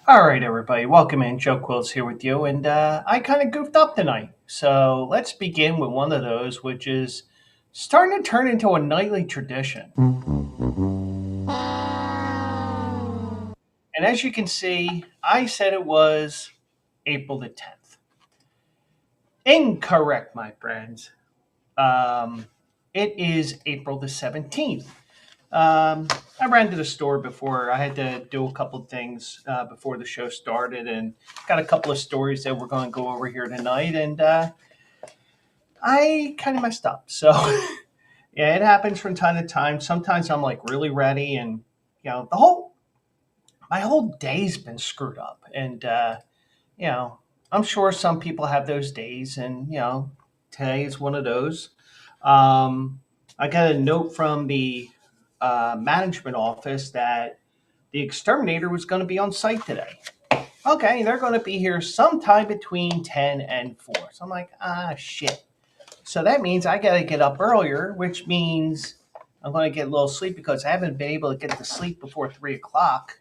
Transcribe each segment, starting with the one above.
All right, everybody, welcome in. Joe Quills here with you, and I kind of goofed up tonight. So let's begin with one of those, which is starting to turn into a nightly tradition. And as you can see, I said it was April the 10th. Incorrect, my friends. Um, it is April the 17th. I ran to the store before. I had to do a couple of things before the show started, and got a couple of stories that we're going to go over here tonight. And I kind of messed up. So yeah, it happens from time to time. Sometimes I'm like really ready, and the whole my whole day's been screwed up. And you know, I'm sure some people have those days, and today is one of those. Um, I got a note from the management office that the exterminator was going to be on site today. Okay, they're going to be here sometime between 10 and 4. So I'm like, shit. So that means I got to get up earlier, which means I'm going to get a little sleep because I haven't been able to get to sleep before 3 o'clock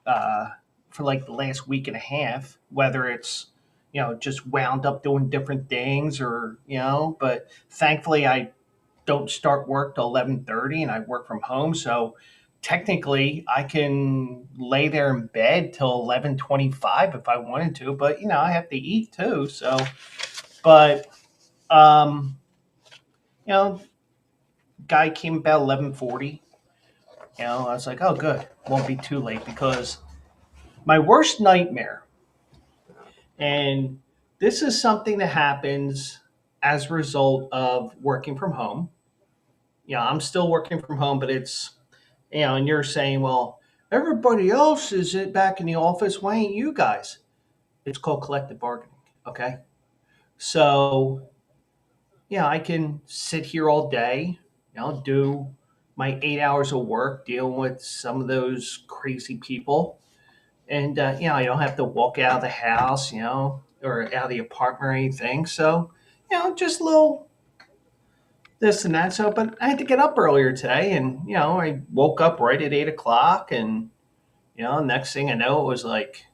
uh, for like the last week and a half, whether it's, just wound up doing different things but thankfully I don't start work till 11:30 and I work from home. So technically I can lay there in bed till 11:25 if I wanted to, but I have to eat too. So, but, um, you know, guy came about 11:40. I was like, oh, good. Won't be too late because my worst nightmare, and this is something that happens as a result of working from home. I'm still working from home, but it's, and you're saying, well, everybody else is back in the office. Why ain't you guys? It's called collective bargaining. Okay. So, I can sit here all day, do my 8 hours of work dealing with some of those crazy people. And, I don't have to walk out of the house, or out of the apartment or anything. So, just a little this and that. So, but I had to get up earlier today, and I woke up right at 8 o'clock, and next thing I know, it was like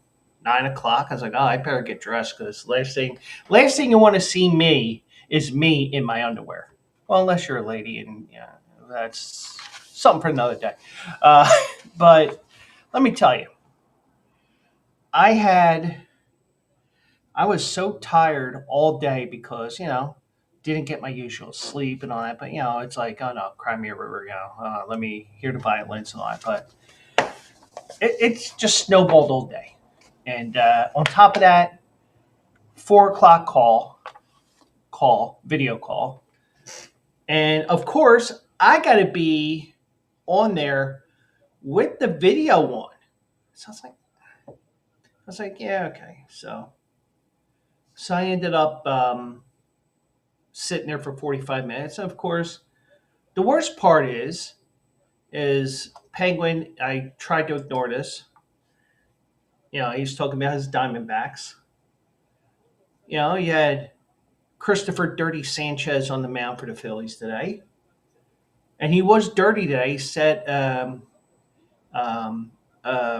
9 o'clock. I was like, oh, I better get dressed because last thing you want to see me is me in my underwear. Well, unless you're a lady, and that's something for another day. Uh, but let me tell you, I had I was so tired all day because didn't get my usual sleep and all that. But it's like, oh no, cry me a river. Let me hear the violins and all that. But it's just snowballed all day. And on top of that, 4 o'clock video call, and of course I got to be on there with the video on. So I was like, yeah, okay. So I ended up sitting there for 45 minutes. And of course, the worst part is Penguin. I tried to ignore this. He's talking about his Diamondbacks. You had Christopher Dirty Sanchez on the mound for the Phillies today, and he was dirty today. He set a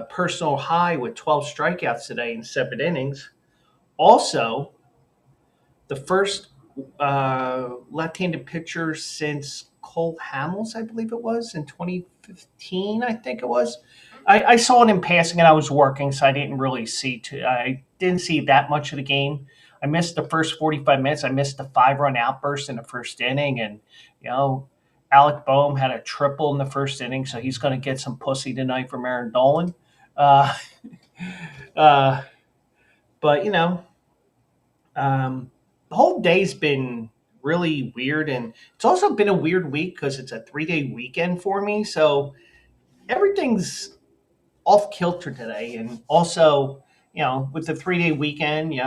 personal high with 12 strikeouts today in 7 innings. Also, the first left-handed pitcher since Cole Hamels, I believe it was, in 2015. I think it was. I saw it in passing, and I was working, so I didn't really see. I didn't see that much of the game. I missed the first 45 minutes. I missed the 5-run outburst in the first inning, and you know, Alec Boehm had a triple in the first inning, so he's going to get some pussy tonight from Aaron Dolan. Uh, uh, but the whole day's been really weird, and it's also been a weird week because it's a 3-day weekend for me. So everything's off kilter today, and also with the 3-day weekend,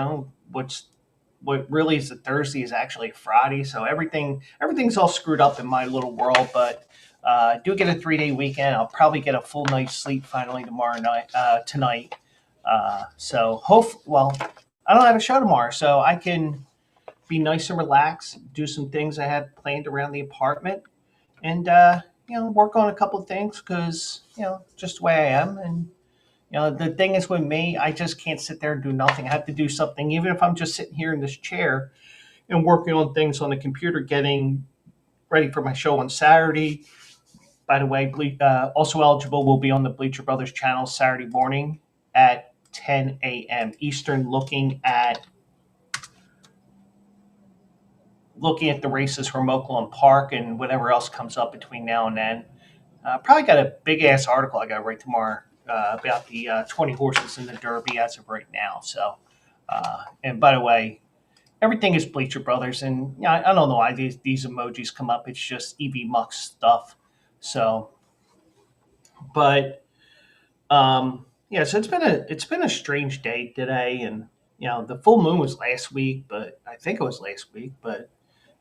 what really is a Thursday is actually a Friday. So everything's all screwed up in my little world. But I do get a 3-day weekend. I'll probably get a full night's sleep finally tonight. So well, I don't have a show tomorrow, so I can be nice and relax, do some things I have planned around the apartment, and work on a couple of things because just the way I am, and The thing is with me, I just can't sit there and do nothing. I have to do something, even if I'm just sitting here in this chair and working on things on the computer, getting ready for my show on Saturday. By the way, also eligible will be on the Bleacher Brothers channel Saturday morning at 10 a.m. Eastern, looking at the races from Oakland Park and whatever else comes up between now and then. Probably got a big ass article I got to write tomorrow about the 20 horses in the Derby as of right now. So, and by the way, everything is Bleacher Brothers, and I don't know why these emojis come up. It's just EV Muck stuff. So, but yeah, so it's been a strange day today, and the full moon was last week, but I think it was last week, but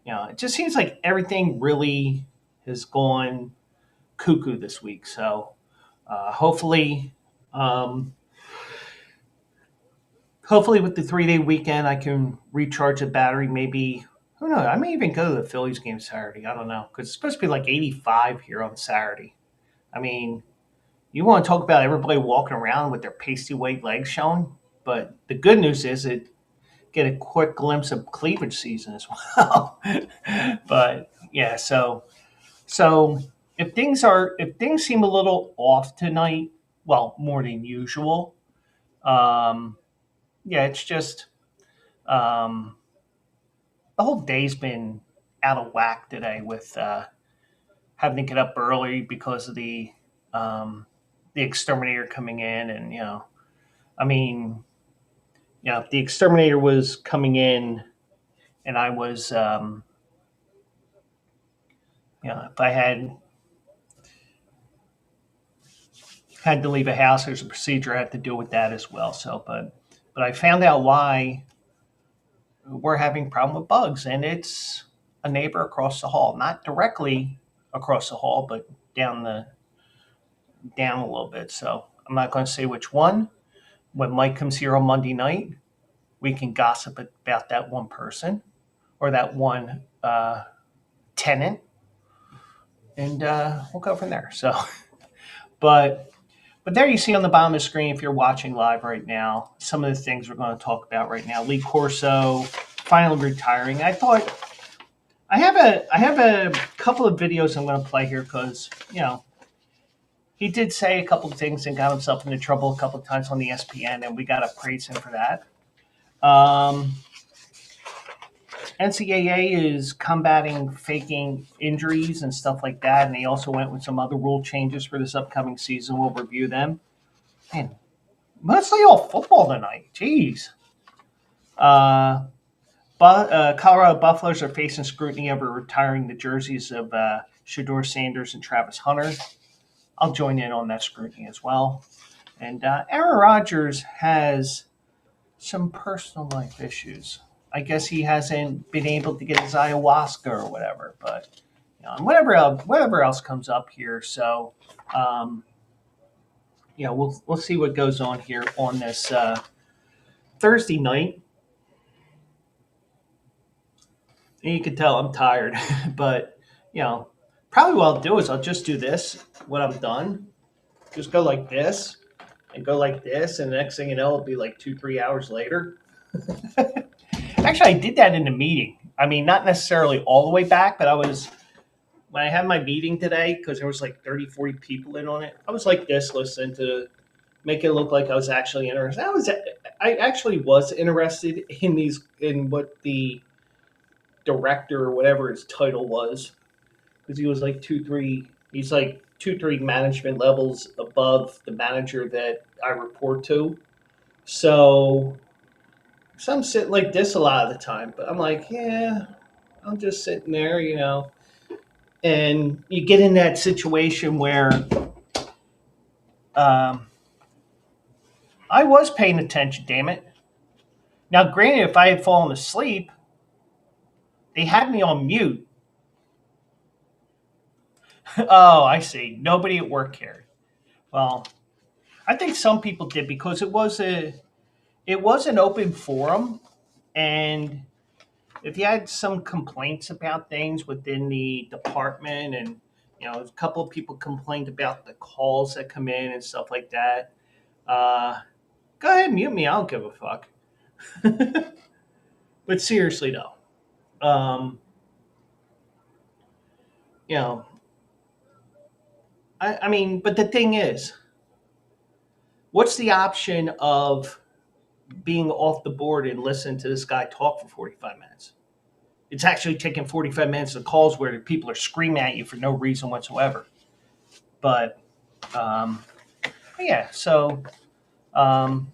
it just seems like everything really has gone cuckoo this week. So hopefully, um, hopefully with the 3-day weekend, I can recharge the battery. Maybe who knows? I may even go to the Phillies game Saturday. I don't know because it's supposed to be like 85 here on Saturday. I mean, you want to talk about everybody walking around with their pasty white legs showing, but the good news is it get a quick glimpse of cleavage season as well. But yeah, so if things seem a little off tonight, well, more than usual, um, yeah, it's just um, the whole day's been out of whack today with having to get up early because of the exterminator coming in, and I mean, if the exterminator was coming in, and I was, if I had to leave a house, there's a procedure I have to deal with that as well. So, but I found out why we're having a problem with bugs, and it's a neighbor across the hall, not directly across the hall, but down a little bit. So I'm not going to say which one. When Mike comes here on Monday night, we can gossip about that one person or that one tenant, and we'll go from there. So, but there you see on the bottom of the screen, if you're watching live right now, some of the things we're going to talk about right now. Lee Corso finally retiring. I have a couple of videos I'm going to play here because he did say a couple of things and got himself into trouble a couple of times on the ESPN, and we got to praise him for that. Um, NCAA is combating faking injuries and stuff like that, and they also went with some other rule changes for this upcoming season. We'll review them. Man, mostly all football tonight. Jeez. But Colorado Buffaloes are facing scrutiny over retiring the jerseys of Shedeur Sanders and Travis Hunter. I'll join in on that scrutiny as well. And Aaron Rodgers has some personal life issues. I guess he hasn't been able to get his ayahuasca or whatever, but and whatever else comes up here. So, we'll see what goes on here on this Thursday night. And you can tell I'm tired, but probably what I'll do is I'll just do this when I'm done. Just go like this and go like this, and the next thing you know, it'll be like 2-3 hours later. Actually, I did that in the meeting. I mean, not necessarily all the way back, but when I had my meeting today, because there was like 30, 40 people in on it, I was like this, listening to make it look like I was actually interested. I actually was interested in what the director or whatever his title was, because he was like he's like 2-3 management levels above the manager that I report to. So I'm sitting like this a lot of the time, but I'm like, yeah, I'm just sitting there, and you get in that situation where um, I was paying attention, damn it. Now, granted, if I had fallen asleep, they had me on mute. Oh, I see. Nobody at work cared. Well, I think some people did because it was an open forum, and if you had some complaints about things within the department, and a couple of people complained about the calls that come in and stuff like that, Uh, Go ahead and mute me. I don't give a fuck. But seriously though, um, you know, I mean, but the thing is, what's the option of being off the board and listening to this guy talk for 45 minutes? It's actually taking 45 minutes of calls where people are screaming at you for no reason whatsoever. But um, yeah, um,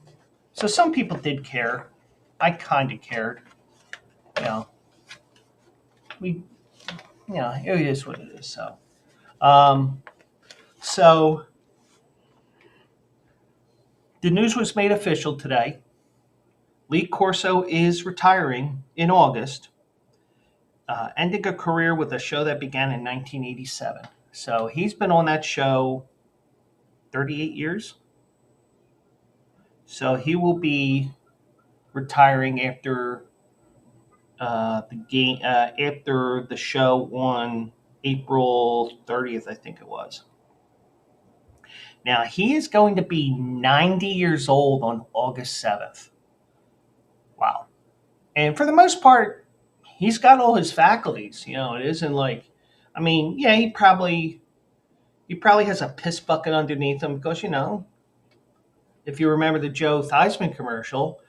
so some people did care. I kind of cared. You know, we, it is what it is. Um, so the news was made official today. Lee Corso is retiring in August, ending a career with a show that began in 1987. So he's been on that show 38 years. So he will be retiring after the game, after the show on April 30th, I think it was. Now he is going to be 90 years old on August 7th. Wow. And for the most part, he's got all his faculties. It isn't like, I mean, yeah, he probably has a piss bucket underneath him because if you remember the Joe Theismann commercial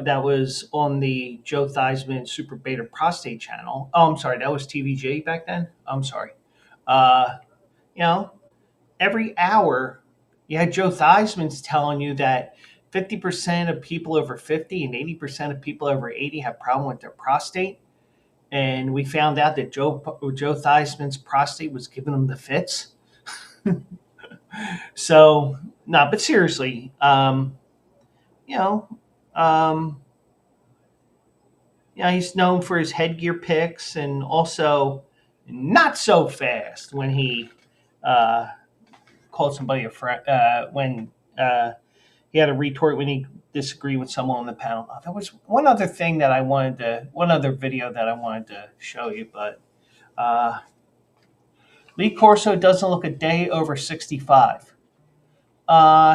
that was on the Joe Theismann Super Beta Prostate channel. Oh, I'm sorry, that was TVJ back then. I'm sorry. Uh, you know, every hour you had Joe Theismann's telling you that 50% of people over 50 and 80% of people over 80 have problem with their prostate. And we found out that Joe Theismann's prostate was giving him the fits. So, no, but seriously, you know, um, he's known for his headgear picks and also not so fast when he uh, called somebody a friend, when he had a retort when he disagreed with someone on the panel. There was one other thing that one other video that I wanted to show you, but uh, Lee Corso doesn't look a day over 65.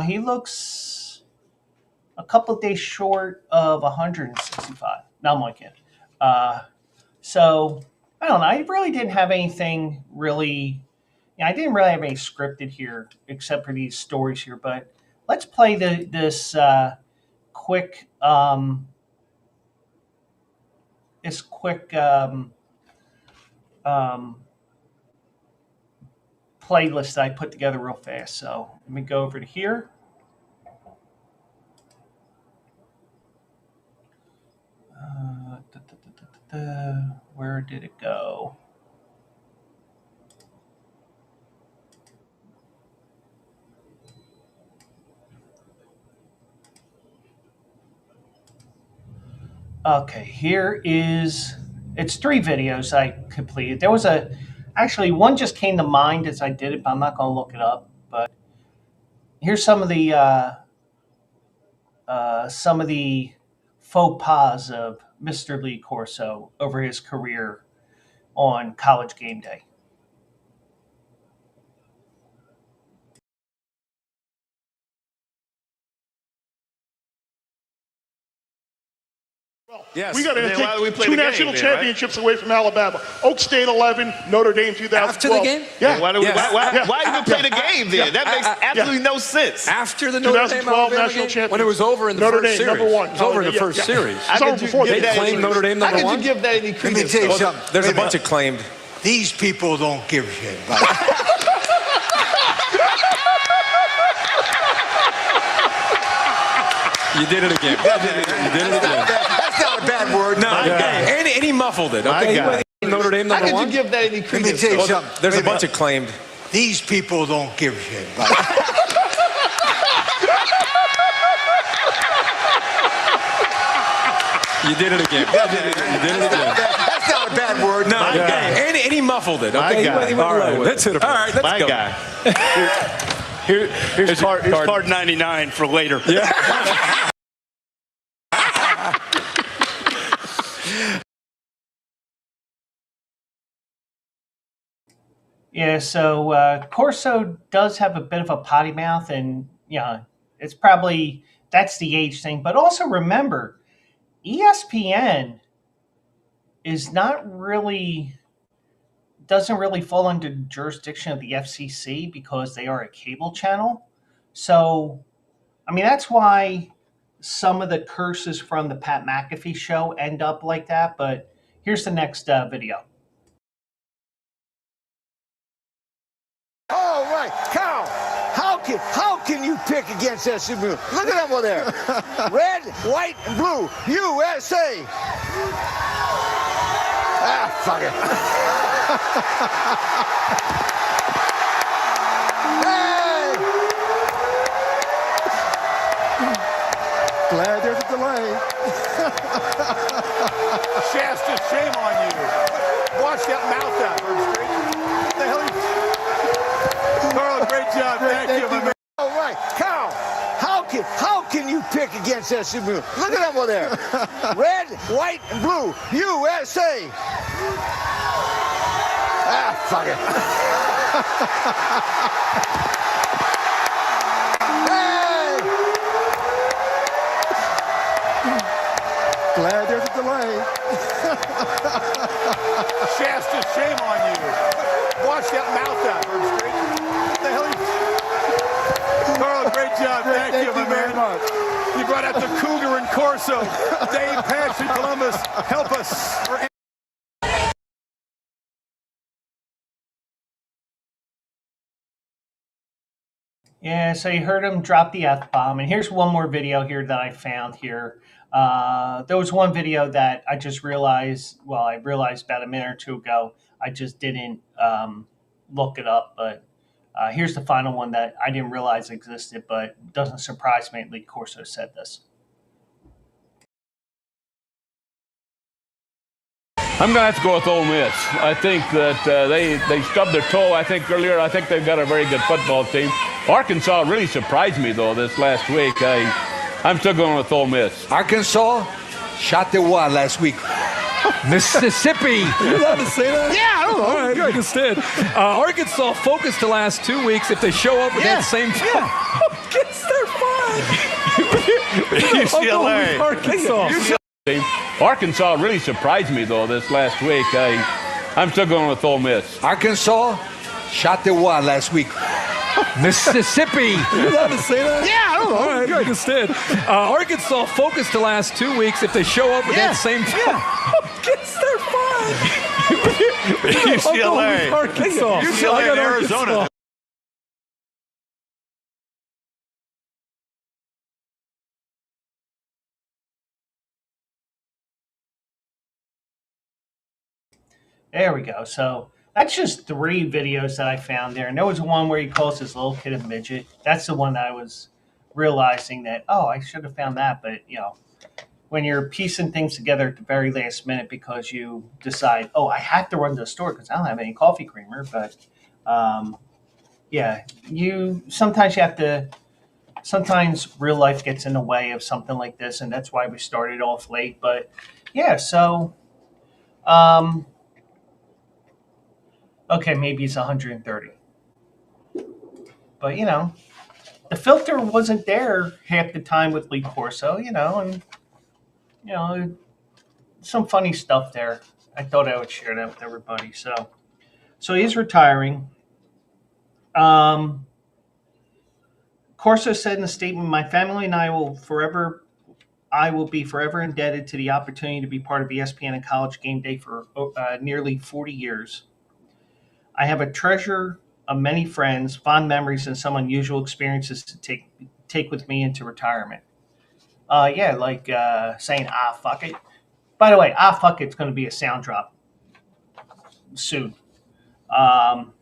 He looks a couple of days short of 165. No, I'm like it. So I don't know. I really didn't have anything really. I didn't really have any scripted here except for these stories here. But let's play this quick this quick um, playlist that I put together real fast. So let me go over to here. Where did it go? Okay, it's 3 videos I completed. There was actually one just came to mind as I did it, but I'm not going to look it up. But here's some of the faux pas of Mr. Lee Corso over his career on College Game Day. Yes. We got to take 2 national championships away from Alabama. Oak State 11, Notre Dame 2012. After the game? Yeah. Why even play the game then? That makes absolutely no sense. After the Notre Dame 2012 Alabama national game? champion. When it was over in the Notre first Dame, series. number 1. It was over in the first series. It's over before They that. claimed Notre Dame number 1? How could you give that any Let credence? me tell you something. There's a bunch of claimed. These people don't give a shit about it. You did it again. You did it again. That's not a bad word. No, and he muffled it. Okay, Notre Dame number 1? How could you give that any Let me credence? tell you something. There's a bunch of claimed. These people don't give a shit about it. You did it again. You did it again. That's not a bad word. No, and he muffled it. Okay, All right, let's hit it. All right, let's My go. guy. Here's card 99 for later. Yeah. Yeah, so Corso does have a bit of a potty mouth, and It's probably that's the age thing. But also remember, ESPN is not really doesn't really fall under the jurisdiction of the FCC because they are a cable channel. So, I mean, that's why some of the curses from the Pat McAfee show end up like that. But here's the next video. All right, Carl, how can you pick against SMU? Look at them over there. Red, white, and blue. USA. Ah, fuck it. Hey! Glad there's a delay. Shasta, shame on you. Watch that mouth out, Herbstreit. What the hell? Carl, great job. Thank you, my man. All right, Carl, how can you pick against SMU? Look at them over there. Red, white, and blue. USA. Ah, fuck it. Hey! Glad there's a delay. Shasta, shame on you. Watch that mouth out, Herbstreit. What the hell? Carl, great job. Thank you, my man. You brought out the Cougar and Corso. Dave Pash in Columbus. Help us. Yeah, so you heard him drop the F-bomb. And here's one more video here that I found here. There was one video that I just realized, well, I realized about a minute or two ago. I just didn't look it up. But here's the final one that I didn't realize existed, but doesn't surprise me. Lee Corso said this. I'm going to have to go with Ole Miss. I think that they stubbed their toe, I think, earlier. I think they've got a very good football team. Arkansas really surprised me, though, this last week. I'm still going with Ole Miss. Arkansas shot the wad last week. Mississippi. You allowed to say that? Yeah, I don't know. All right, good. Just did. Arkansas focused the last 2 weeks. If they show up with that same guess they're fine. UCLA. Arkansas. Arkansas really surprised me, though, this last week. I'm still going with Ole Miss. Arkansas shot the wad last week. Mississippi. You allowed to say that? Yeah, I don't know. All right, good. Just did. Arkansas focused the last 2 weeks. If they show up with that same guess they're fine. UCLA. Arkansas. UCLA and Arizona. There we go. So that's just 3 videos that I found there. And there was one where he calls this little kid a midget. That's the one that I was realizing that, oh, I should have found that. But, you know, when you're piecing things together at the very last minute because you decide, oh, I have to run to the store because I don't have any coffee creamer. But, yeah, sometimes real life gets in the way of something like this. And that's why we started off late. But, yeah, so... okay, maybe it's 130. But, you know, the filter wasn't there half the time with Lee Corso, you know, and, you know, some funny stuff there. I thought I would share that with everybody. So he's retiring. Corso said in a statement, "My family and I will be forever indebted to the opportunity to be part of ESPN and College Game Day for nearly 40 years. I have a treasure of many friends, fond memories, and some unusual experiences to take with me into retirement." Yeah, like saying, fuck it. By the way, fuck it's going to be a sound drop soon. Now,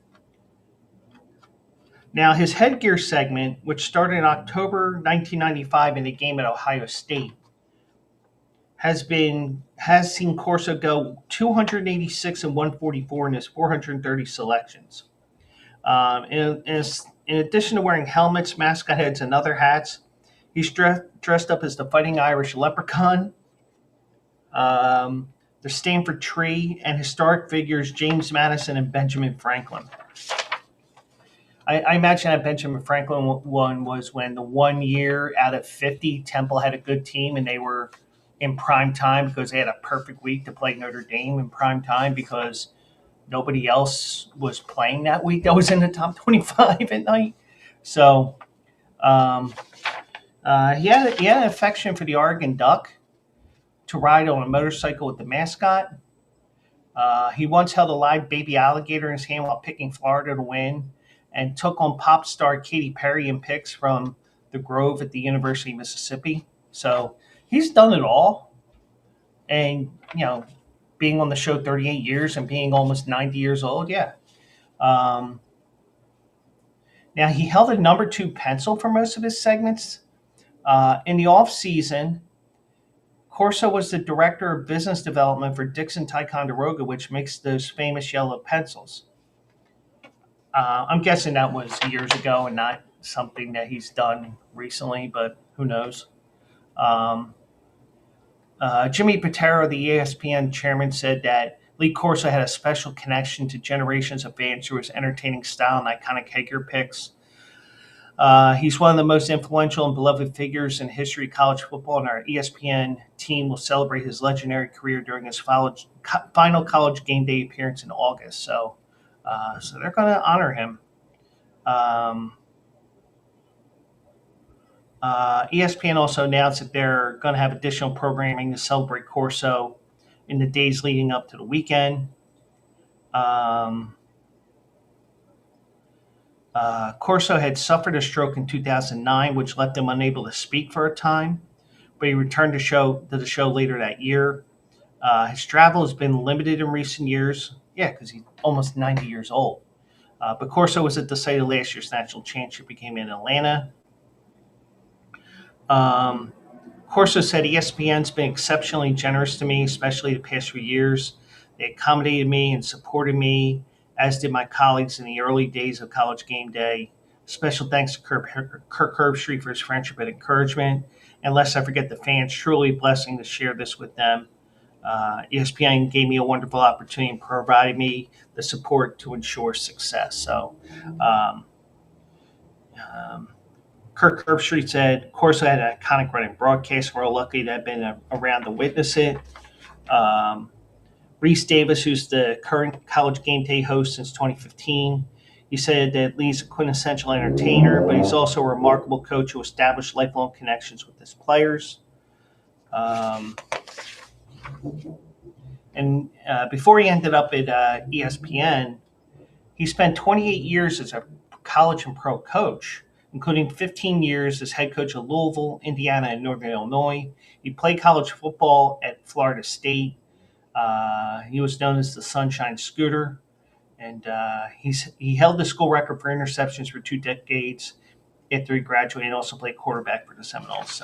his headgear segment, which started in October 1995 in a game at Ohio State, has seen Corso go 286 and 144 in his 430 selections. In addition to wearing helmets, mascot heads, and other hats, he's dressed up as the Fighting Irish Leprechaun, the Stanford Tree, and historic figures James Madison and Benjamin Franklin. I imagine that Benjamin Franklin one was when the 1 year out of 50, Temple had a good team and they were in prime time because they had a perfect week to play Notre Dame in prime time because nobody else was playing that week that was in the top 25 at night. So um, he had an affection for the Oregon Duck, to ride on a motorcycle with the mascot. He once held a live baby alligator in his hand while picking Florida to win, and took on pop star Katy Perry in picks from the Grove at the University of Mississippi. So he's done it all. And, being on the show 38 years and being almost 90 years old, yeah. Um, Now, he held a number two pencil for most of his segments. In the off season, Corso was the director of business development for Dixon Ticonderoga, which makes those famous yellow pencils. I'm guessing that was years ago and not something that he's done recently, but who knows? Um, Jimmy Patero, the ESPN chairman, said that Lee Corso had a special connection to generations of fans through his entertaining style and iconic Hager picks. He's one of the most influential and beloved figures in history of college football, and our ESPN team will celebrate his legendary career during his final college game day appearance in August. So they're going to honor him. ESPN also announced that they're going to have additional programming to celebrate Corso in the days leading up to the weekend. Corso had suffered a stroke in 2009, which left him unable to speak for a time, but he returned to the show later that year. His travel has been limited in recent years, because he's almost 90 years old. But Corso was at the site of last year's national championship game in Atlanta. Corso said ESPN's been exceptionally generous to me, especially the past few years. They accommodated me and supported me, as did my colleagues in the early days of College Game Day. Special thanks to Kirk Herbstreit for his friendship and encouragement. And lest I forget the fans, truly a blessing to share this with them. ESPN gave me a wonderful opportunity and provided me the support to ensure success. So, Kirk Herbstreit said, Corso had an iconic running broadcast. We're all lucky to have been around to witness it. Reese Davis, who's the current College Game Day host since 2015, he said that Lee's a quintessential entertainer, but he's also a remarkable coach who established lifelong connections with his players. And before he ended up at ESPN, he spent 28 years as a college and pro coach, including 15 years as head coach of Louisville, Indiana, and Northern Illinois. He played college football at Florida State. He was known as the Sunshine Scooter, and he held the school record for interceptions for 2 decades after he graduated, and also played quarterback for the Seminoles.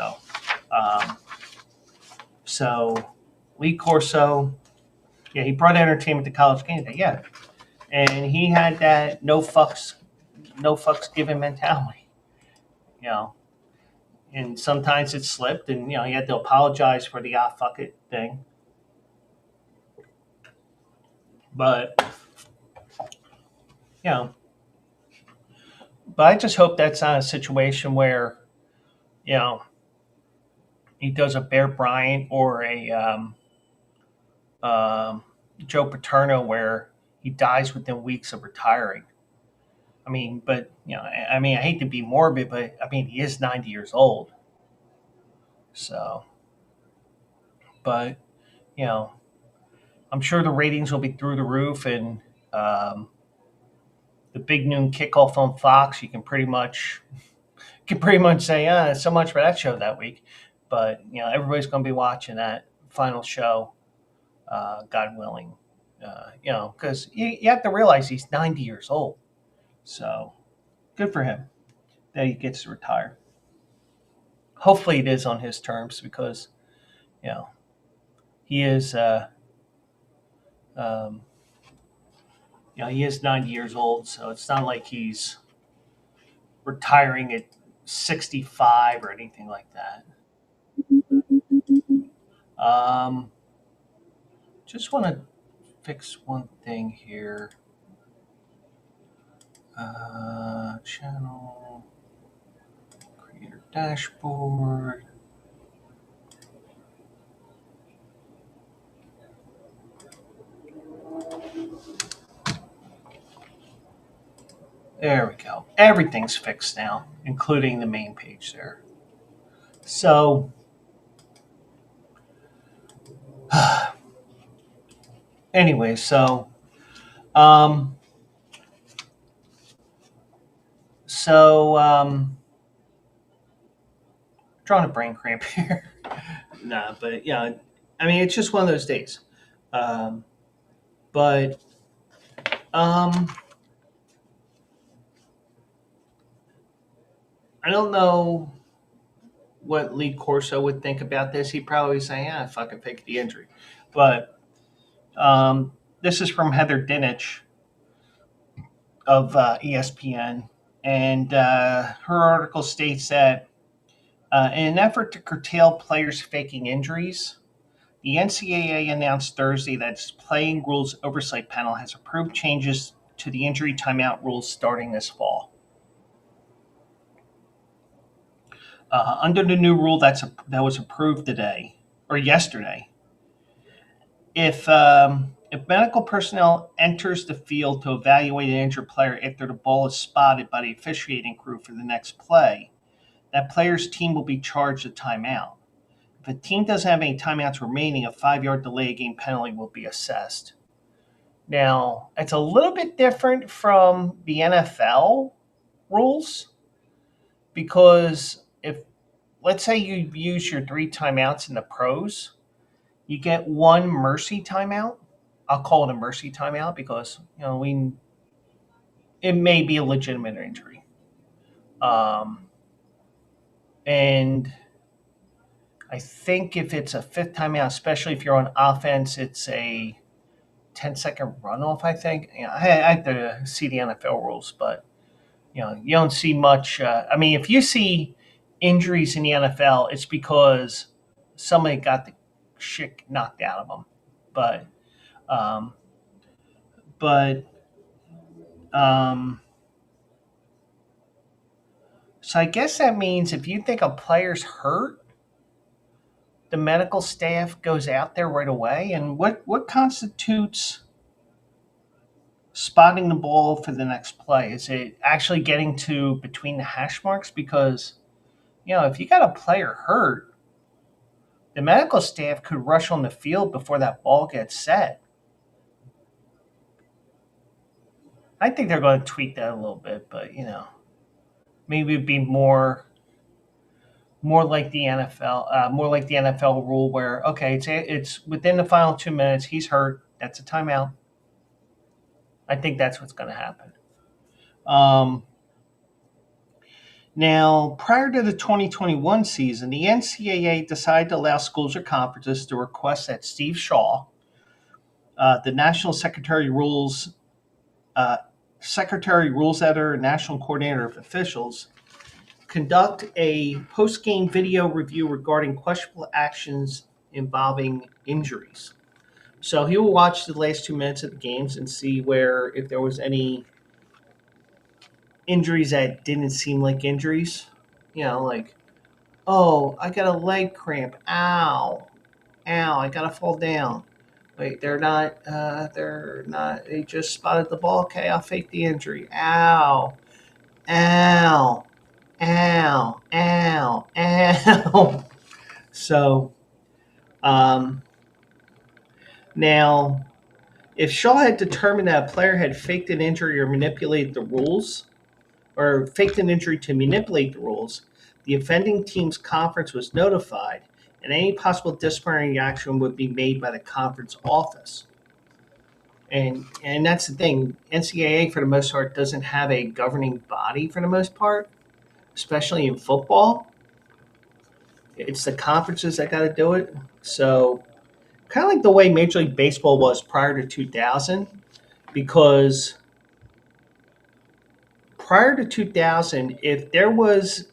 So Lee Corso, he brought entertainment to College Game Day, and he had that no fucks given mentality, and sometimes it slipped, and he had to apologize for the fuck it thing. But I just hope that's not a situation where he does a Bear Bryant or a Joe Paterno where he dies within weeks of retiring. I hate to be morbid, but he is 90 years old. So, but I'm sure the ratings will be through the roof, and the big noon kickoff on Fox, you can pretty much say, so much for that show that week. But everybody's going to be watching that final show, God willing. Because you have to realize he's 90 years old. So good for him that he gets to retire. Hopefully it is on his terms, because he is he is 90 years old, so it's not like he's retiring at 65 or anything like that. Just want to fix one thing here. Channel, creator dashboard. There we go. Everything's fixed now, including the main page there. So, anyway, um, drawing a brain cramp here. Nah, but yeah, I mean, it's just one of those days. Um, but I don't know what Lee Corso would think about this. He'd probably say, "Yeah, fucking fake the injury." But this is from Heather Dinich of ESPN, and her article states that in an effort to curtail players faking injuries, the NCAA announced Thursday that its Playing Rules Oversight Panel has approved changes to the injury timeout rules starting this fall. Under the new rule that was approved today or yesterday, if medical personnel enters the field to evaluate an injured player after the ball is spotted by the officiating crew for the next play, that player's team will be charged a timeout. If a team doesn't have any timeouts remaining, a 5-yard delay game penalty will be assessed. Now, it's a little bit different from the NFL rules because if, let's say you use your 3 timeouts in the pros, you get 1 mercy timeout. I'll call it a mercy timeout because, it may be a legitimate injury. And I think if it's a 5th timeout, especially if you're on offense, it's a 10-second runoff, I think. I have to see the NFL rules, but you don't see much. I mean, if you see injuries in the NFL, it's because somebody got the shit knocked out of them. But, um, but, so I guess that means if you think a player's hurt, the medical staff goes out there right away. And what constitutes spotting the ball for the next play? Is it actually getting to between the hash marks? Because, if you got a player hurt, the medical staff could rush on the field before that ball gets set. I think they're going to tweak that a little bit, but, maybe it'd be more like the NFL rule where, okay, it's within the final 2 minutes, he's hurt, that's a timeout. I think that's what's going to happen. Now, prior to the 2021 season, the NCAA decided to allow schools or conferences to request that Steve Shaw, the National Secretary Rules Editor and National Coordinator of Officials, conduct a post-game video review regarding questionable actions involving injuries. So he will watch the last 2 minutes of the games and see if there was any injuries that didn't seem like injuries. Like, oh, I got a leg cramp. Ow, I gotta fall down. Wait, they're not. They just spotted the ball. Okay, I'll fake the injury. Ow, ow, ow, ow, ow. So, now, if Shaw had determined that a player had faked an injury or manipulated the rules, or faked an injury to manipulate the rules, the offending team's conference was notified, and any possible disciplinary action would be made by the conference office. And that's the thing. NCAA, for the most part, doesn't have a governing body for the most part, especially in football. It's the conferences that got to do it. So, kind of like the way Major League Baseball was prior to 2000, because prior to 2000, if there was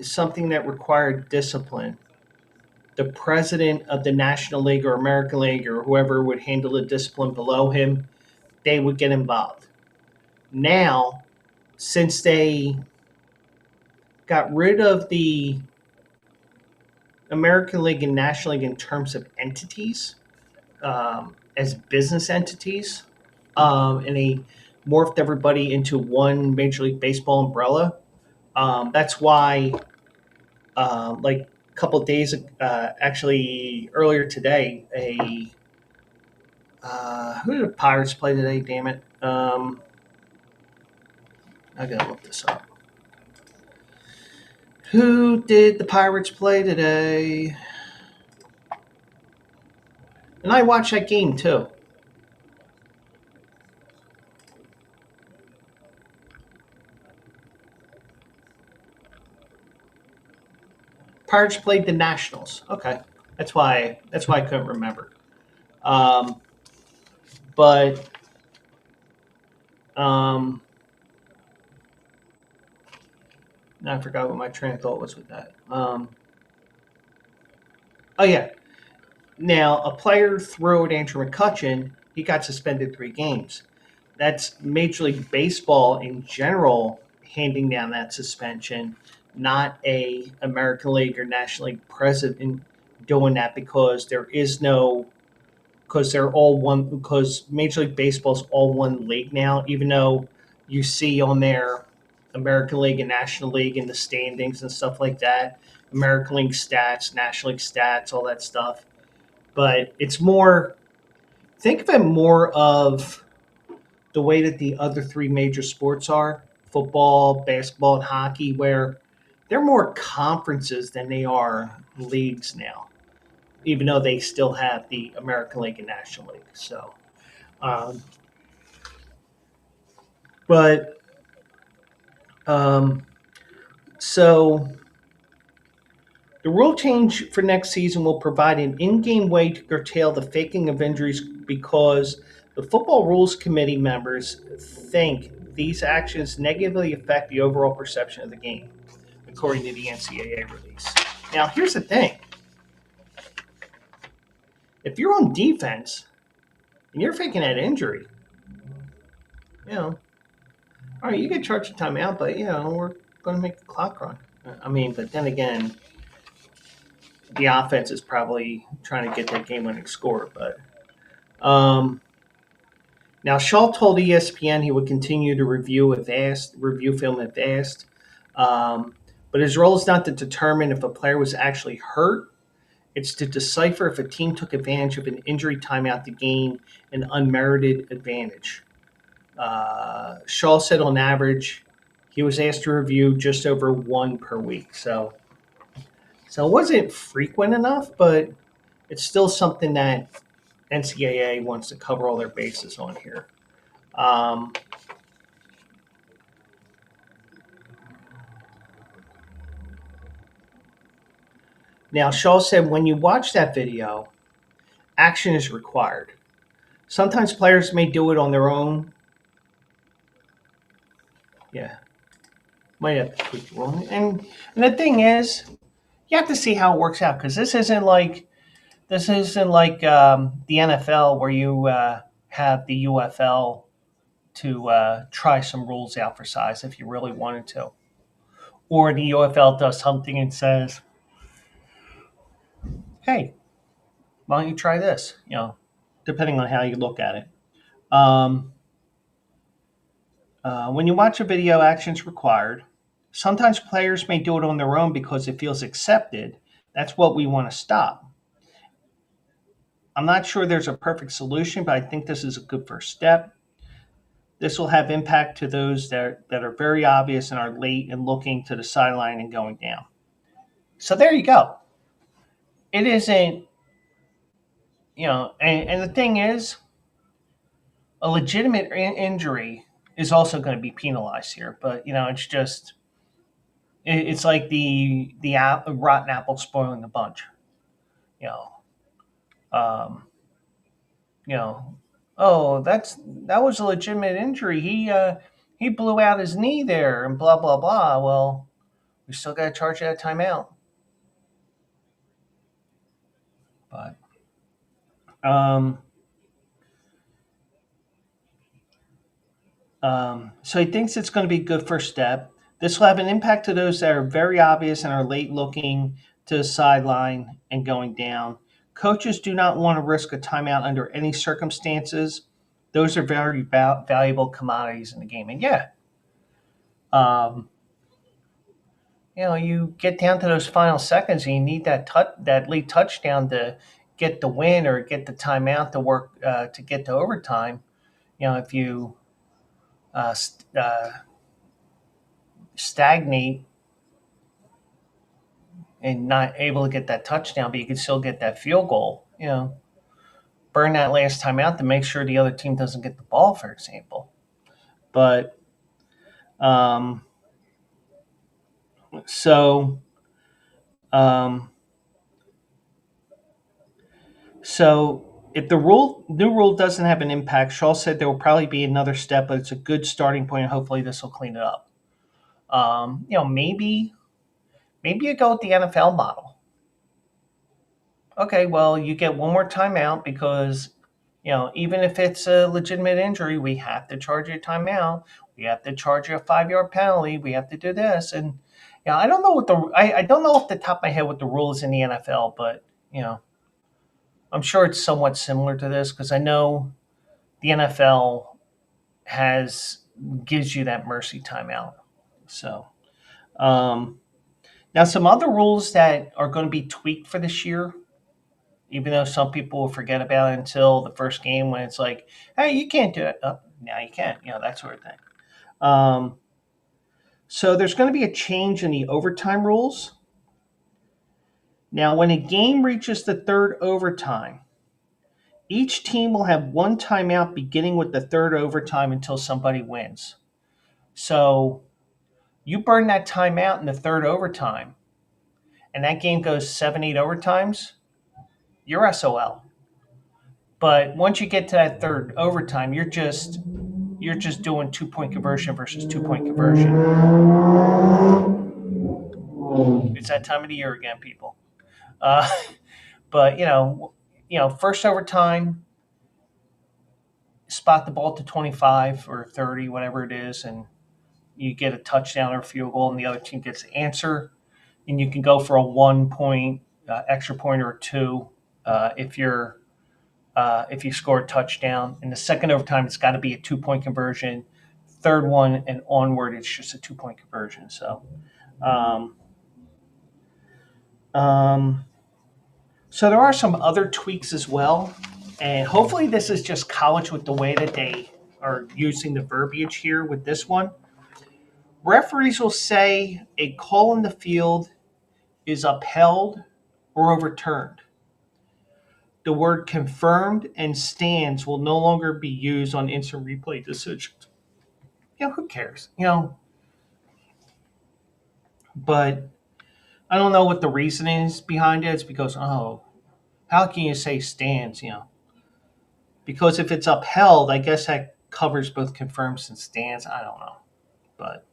something that required discipline, the president of the National League or American League or whoever would handle the discipline below him, they would get involved. Now, since they got rid of the American League and National League in terms of entities, as business entities, and they morphed everybody into one Major League Baseball umbrella. That's why, like a couple of days, actually earlier today, who did the Pirates play today? Damn it! I gotta look this up. Who did the Pirates play today? And I watched that game too. Pirates played the Nationals. Okay, that's why I couldn't remember. But I forgot what my train of thought was with that. Oh yeah. Now a player threw at Andrew McCutchen. He got suspended 3 games. That's Major League Baseball in general handing down that suspension, not a American League or National League president doing that because they're all one, because Major League Baseball is all one league now, even though you see on there American League and National League in the standings and stuff like that, American League stats, National League stats, all that stuff. But it's more, think of it more of the way that the other 3 major sports are, football, basketball, and hockey, where they're more conferences than they are leagues now, even though they still have the American League and National League. So, so the rule change for next season will provide an in-game way to curtail the faking of injuries because the Football Rules Committee members think these actions negatively affect the overall perception of the game, according to the NCAA release. Now, here's the thing. If you're on defense and you're faking that injury, all right, you get charged a timeout, but, we're going to make the clock run. I mean, but then again, the offense is probably trying to get that game-winning score. But now Shaw told ESPN he would continue to review film if asked. But his role is not to determine if a player was actually hurt. It's to decipher if a team took advantage of an injury timeout to gain an unmerited advantage. Shaw said on average he was asked to review just over 1 per week. So it wasn't frequent enough, but it's still something that NCAA wants to cover all their bases on here. Now, Shaw said when you watch that video, action is required. Sometimes players may do it on their own. Yeah. Might have to tweak the rule. And the thing is, you have to see how it works out because this isn't like the NFL where you have the UFL to try some rules out for size if you really wanted to, or the UFL does something and says, "Hey, why don't you try this?" Depending on how you look at it. When you watch a video, action's required. Sometimes players may do it on their own because it feels accepted. That's what we want to stop. I'm not sure there's a perfect solution, but I think this is a good first step. This will have impact to those that are very obvious and are late and looking to the sideline and going down. So there you go. It isn't, and the thing is, a legitimate injury is also going to be penalized here. But, it's just, it's like the rotten apple spoiling the bunch. Oh, that was a legitimate injury. He blew out his knee there and blah, blah, blah. Well, we still got to charge that timeout. But so he thinks it's going to be a good first step. This will have an impact to those that are very obvious and are late looking to the sideline and going down. Coaches do not want to risk a timeout under any circumstances. Those are very valuable commodities in the game. And yeah, you get down to those final seconds and you need that late touchdown to get the win or get the timeout to work to get to overtime. If you stagnate and not able to get that touchdown, but you can still get that field goal, burn that last timeout to make sure the other team doesn't get the ball, for example. But so if the new rule doesn't have an impact, Shaw said there will probably be another step, but it's a good starting point, and hopefully this will clean it up. Maybe you go with the NFL model. Okay, well, you get one more timeout because, even if it's a legitimate injury, we have to charge you a timeout. We have to charge you a 5-yard penalty. We have to do this. And, I don't know I don't know off the top of my head what the rule is in the NFL, but, I'm sure it's somewhat similar to this because I know the NFL gives you that mercy timeout. So, now some other rules that are going to be tweaked for this year, even though some people will forget about it until the first game when it's like, hey, you can't do it. Oh, now you can, that sort of thing. So there's going to be a change in the overtime rules. Now, when a game reaches the third overtime, each team will have one timeout beginning with the third overtime until somebody wins. So you burn that timeout in the third overtime, and that game goes 7-8 overtimes, you're SOL. But once you get to that third overtime, you're just doing 2-point conversion versus 2-point conversion. It's that time of the year again, people. But first overtime, spot the ball to 25 or 30, whatever it is, and you get a touchdown or a field goal, and the other team gets the answer, and you can go for a 1-point extra point or 2 if you score a touchdown. In the second overtime, it's got to be a 2-point conversion. Third one and onward, it's just a 2-point conversion. So, so there are some other tweaks as well, and hopefully this is just college with the way that they are using the verbiage here with this one. Referees will say a call in the field is upheld or overturned. The word confirmed and stands will no longer be used on instant replay decisions. Who cares? But I don't know what the reason is behind it. It's because, how can you say stands? Because if it's upheld, I guess that covers both confirms and stands. I don't know. But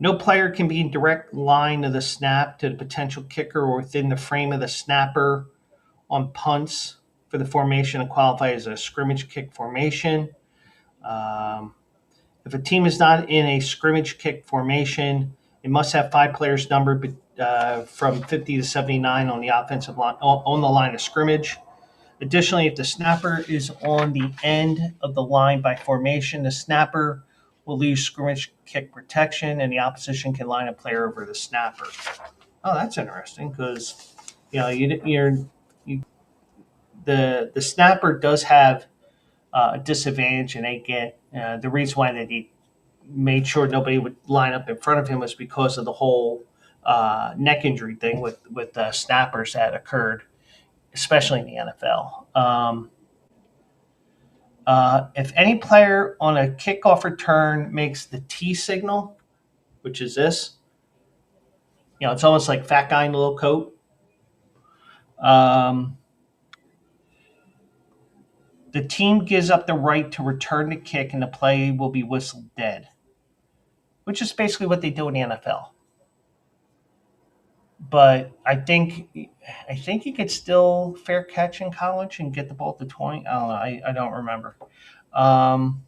no player can be in direct line of the snap to the potential kicker or within the frame of the snapper on punts for the formation and qualify as a scrimmage kick formation. If a team is not in a scrimmage kick formation, it must have 5 players numbered from 50 to 79 on the offensive line, on the line of scrimmage. Additionally, if the snapper is on the end of the line by formation, the snapper will lose scrimmage kick protection, and the opposition can line a player over the snapper. Oh, that's interesting because the snapper does have a disadvantage, and they get the reason why they made sure nobody would line up in front of him was because of the whole neck injury thing with snappers that occurred, especially in the NFL. If any player on a kickoff return makes the T signal, which is this, it's almost like fat guy in a little coat. The team gives up the right to return the kick, and the play will be whistled dead, which is basically what they do in the NFL. but I think you could still fair catch in college and get the ball to 20. I don't know. I don't remember. Um,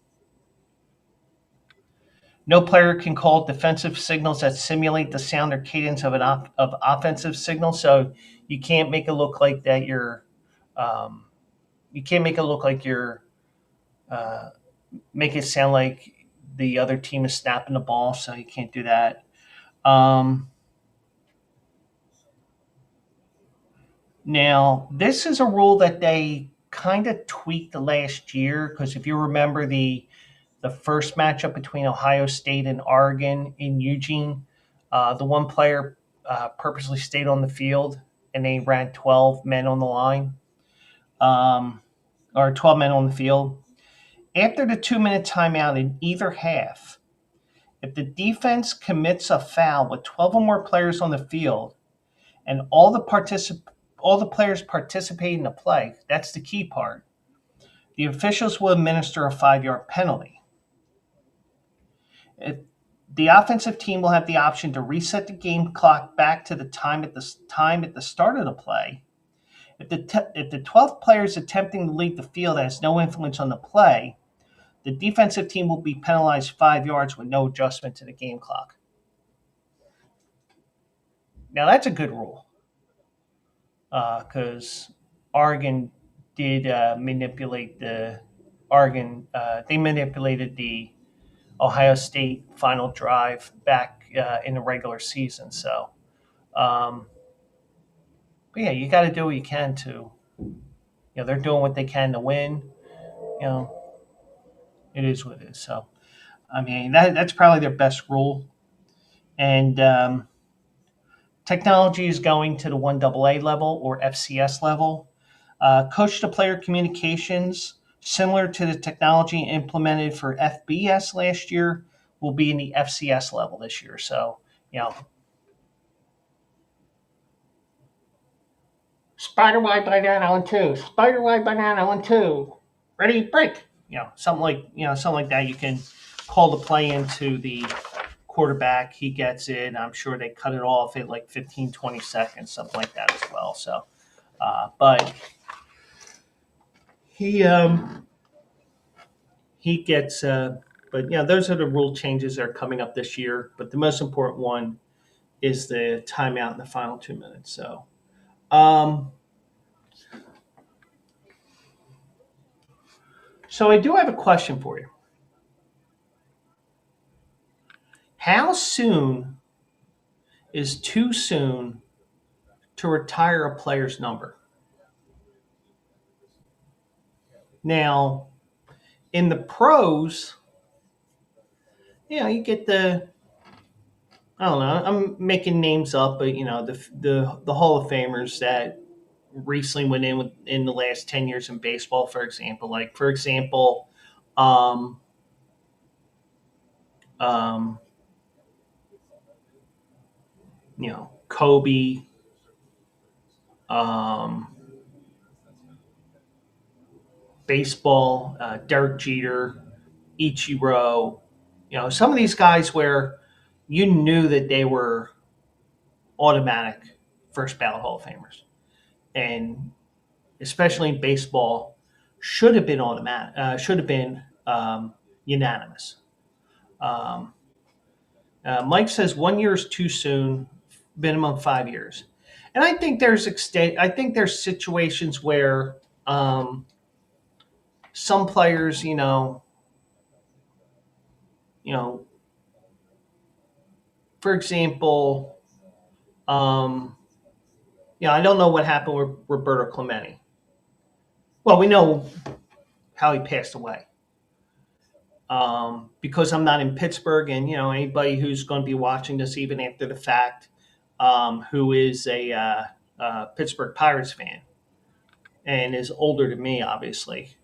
no player can call defensive signals that simulate the sound or cadence of of offensive signal. So you can't make it look like that um, you can't make it look like uh, make it sound like the other team is snapping the ball. So you can't do that. Um, Now, this is a rule that they kind of tweaked the last year because if you remember the first matchup between Ohio State and Oregon in Eugene, the one player purposely stayed on the field and they ran 12 men on the line, um, or 12 men on the field. After the 2 minute timeout in either half, if the defense commits a foul with 12 or more players on the field, and all the players participate in the play. That's the key part. The officials will administer a 5 yard penalty. If the offensive team will have the option to reset the game clock back to the time at the start of the play. If the 12th player is attempting to leave the field and has no influence on the play, the defensive team will be penalized 5 yards with no adjustment to the game clock. Now that's a good rule because Oregon did manipulate the Oregon. They manipulated the Ohio State final drive back in the regular season. So, um, but yeah, you got to do what you can to. They're doing what they can to win. You know, it is what it is. So, I mean, that's probably their best rule. And technology is going to the 1AA level or FCS level. Coach to player communications, similar to the technology implemented for FBS last year, will be in the FCS level this year. So, spider wide banana on two, spider wide banana on two, ready, break. Something like that. You can call the play into the quarterback. He gets it. I'm sure they cut it off at like 15, 20 seconds, something like that as well. So, but he gets but those are the rule changes that are coming up this year, but the most important one is the timeout in the final 2 minutes. So I do have a question for you. How soon is too soon to retire a player's number? Now, in the pros, you get I don't know. I'm making names up, but the Hall of Famers that recently went in the last 10 years in baseball, for example. Like for example, um, um, Kobe, um, baseball, Derek Jeter, Ichiro. Some of these guys where you knew that they were automatic first ballot Hall of Famers, and especially in baseball, should have been automatic, should have been unanimous. Um, Mike says 1 year is too soon, minimum 5 years, and I think there's situations where some players, you know, for example, um, I don't know what happened with Roberto Clemente. Well, we know how he passed away. Because I'm not in Pittsburgh, and anybody who's going to be watching this even after the fact, who is a Pittsburgh Pirates fan and is older than me, obviously,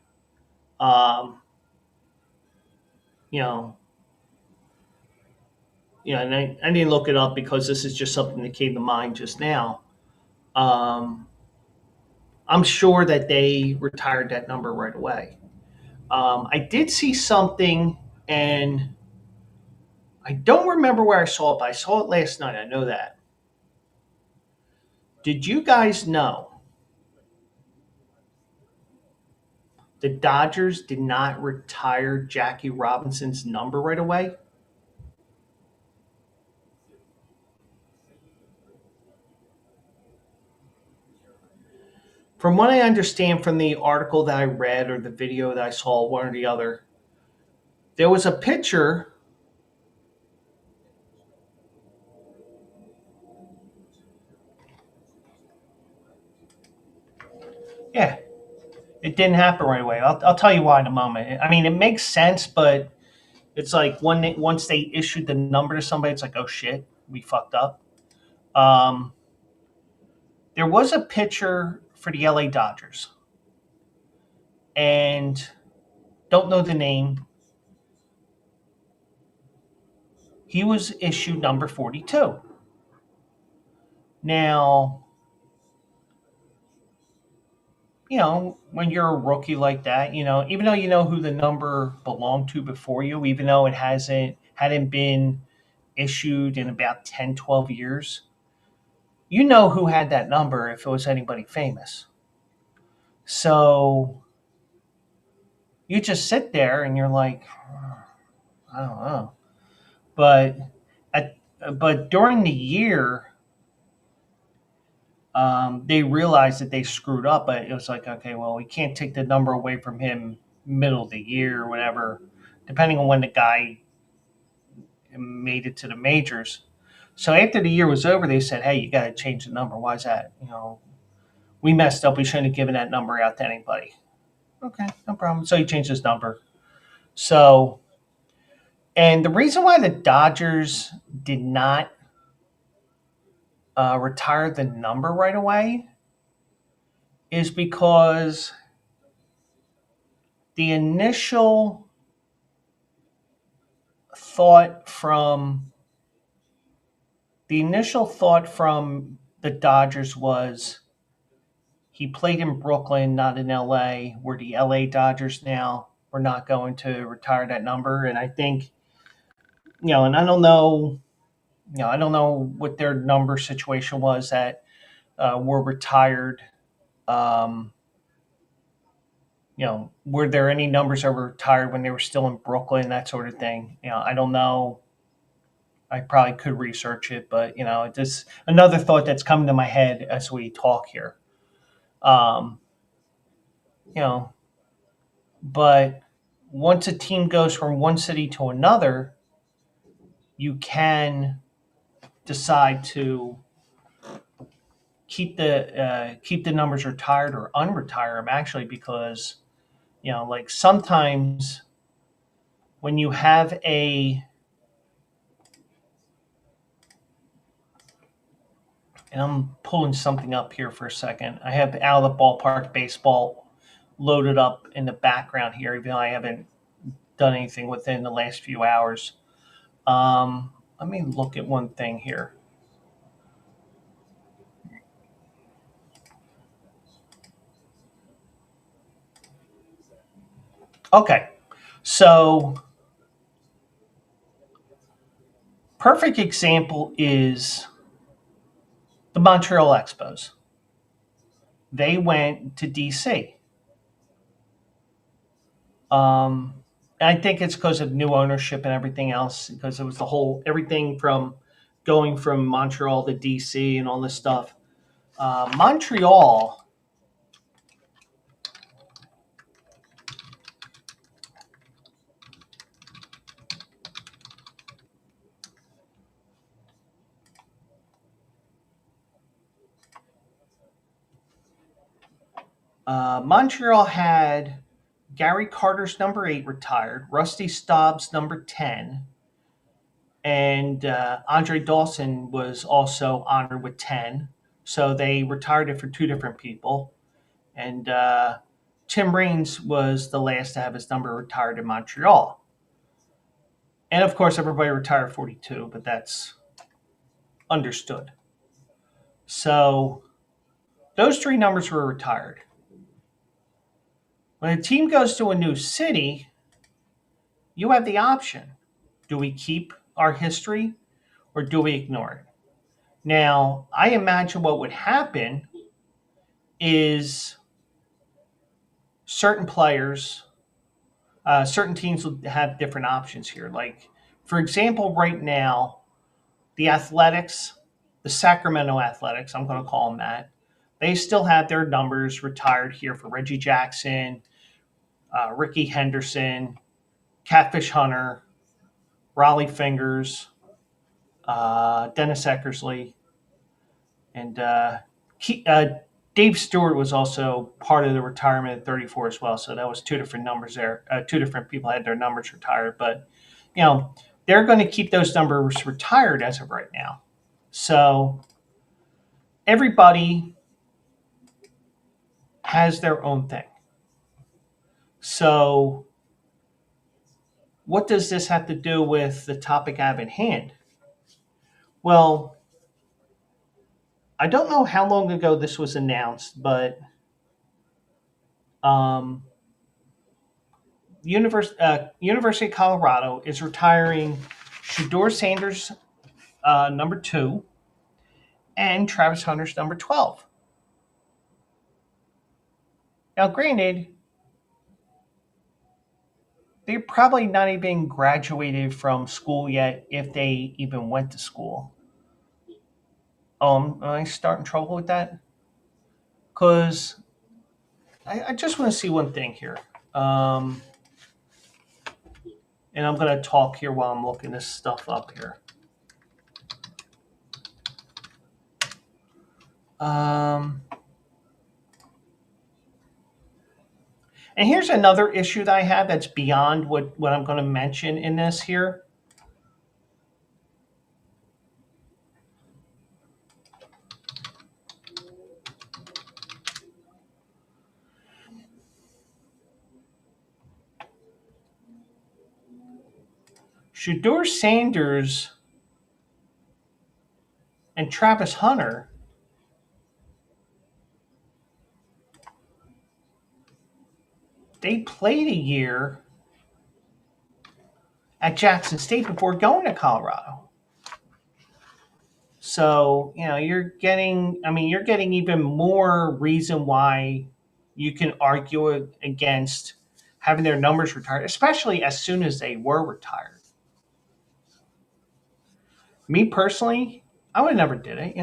um, you know, and I didn't look it up because this is just something that came to mind just now. Um, I'm sure that they retired that number right away. I did see something, and I don't remember where I saw it, but I saw it last night. I know that. Did you guys know the Dodgers did not retire Jackie Robinson's number right away? From what I understand from the article that I read or the video that I saw, one or the other, there was a pitcher. Yeah, it didn't happen right away. I'll tell you why in a moment. I mean, it makes sense, but it's like once they issued the number to somebody, it's like, oh shit, we fucked up. There was a pitcher for the LA Dodgers, and don't know the name. He was issued number 42. Now, when you're a rookie like that, even though you know who the number belonged to before you, even though it hadn't been issued in about 10, 12 years, you know who had that number if it was anybody famous. So you just sit there and you're like, I don't know. But during the year, they realized that they screwed up, but it was like, okay, well, we can't take the number away from him middle of the year or whatever, depending on when the guy made it to the majors. So after the year was over, they said, hey, you got to change the number. Why is that? We messed up. We shouldn't have given that number out to anybody. Okay, no problem. So he changed his number. So, and the reason why the Dodgers did not retire the number right away is because the initial thought from the Dodgers was he played in Brooklyn, not in LA. We're the LA Dodgers now. We're not going to retire that number. And I think, and I don't know, what their number situation was that were retired. Were there any numbers that were retired when they were still in Brooklyn, that sort of thing? I don't know. I probably could research it, but it's another thought that's coming to my head as we talk here. But once a team goes from one city to another, you can decide to keep the numbers retired or unretire them, actually, because like sometimes when you have and I'm pulling something up here for a second. I have Out of the Ballpark Baseball loaded up in the background here, even though I haven't done anything within the last few hours. Let me look at one thing here. Okay, so perfect example is the Montreal Expos. They went to DC. I think it's because of new ownership and everything else, because it was everything from going from Montreal to DC and all this stuff. Montreal had Gary Carter's number 8 retired, Rusty Staub's number 10, and Andre Dawson was also honored with 10. So they retired it for two different people. And Tim Raines was the last to have his number retired in Montreal. And of course, everybody retired 42, but that's understood. So those three numbers were retired. When a team goes to a new city, you have the option. Do we keep our history or do we ignore it? Now, I imagine what would happen is certain players, certain teams will have different options here. Like, for example, right now, the Athletics, the Sacramento Athletics, I'm going to call them that, they still have their numbers retired here for Reggie Jackson, Ricky Henderson, Catfish Hunter, Raleigh Fingers, Dennis Eckersley, and Dave Stewart was also part of the retirement at 34 as well. So that was two different numbers there. Two different people had their numbers retired, but they're going to keep those numbers retired as of right now. So everybody has their own thing. So what does this have to do with the topic I have in hand? Well, I don't know how long ago this was announced, but University of Colorado is retiring Shedeur Sanders, number 2, and Travis Hunter's number 12. Now, granted, they're probably not even graduated from school yet, if they even went to school. Am I starting trouble with that? Because I just want to see one thing here. And I'm going to talk here while I'm looking this stuff up here. And here's another issue that I have that's beyond what I'm going to mention in this here. Shedeur Sanders and Travis Hunter they played a year at Jackson State before going to Colorado. So, you're getting even more reason why you can argue against having their numbers retired, especially as soon as they were retired. Me personally, I would have never did it,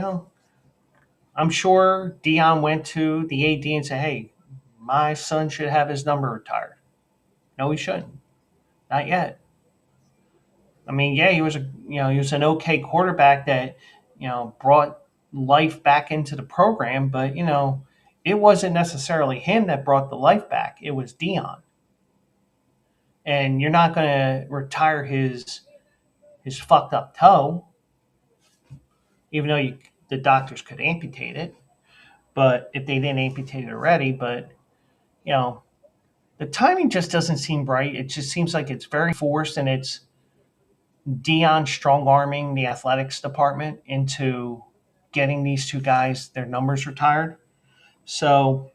I'm sure Dion went to the AD and said, hey, my son should have his number retired. No, he shouldn't. Not yet. I mean, yeah, he was an okay quarterback that, brought life back into the program, but, it wasn't necessarily him that brought the life back. It was Dion. And you're not going to retire his fucked up toe, even though the doctors could amputate it. But if they didn't amputate it already, but, the timing just doesn't seem right. It just seems like it's very forced, and it's Dion strong-arming the athletics department into getting these two guys their numbers retired. So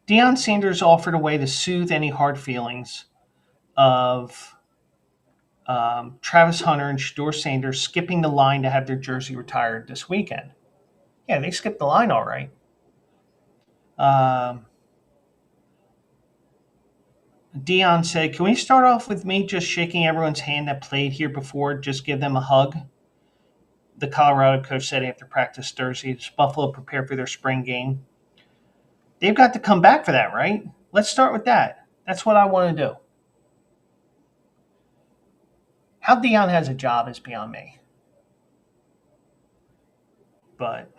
Deion Sanders offered a way to soothe any hard feelings of Travis Hunter and Shedeur Sanders skipping the line to have their jersey retired this weekend. Yeah, they skipped the line all right. Dion said, can we start off with me just shaking everyone's hand that played here before, just give them a hug? The Colorado coach said after practice Thursday, as Buffalo prepared for their spring game. They've got to come back for that, right? Let's start with that. That's what I want to do. How Dion has a job is beyond me. But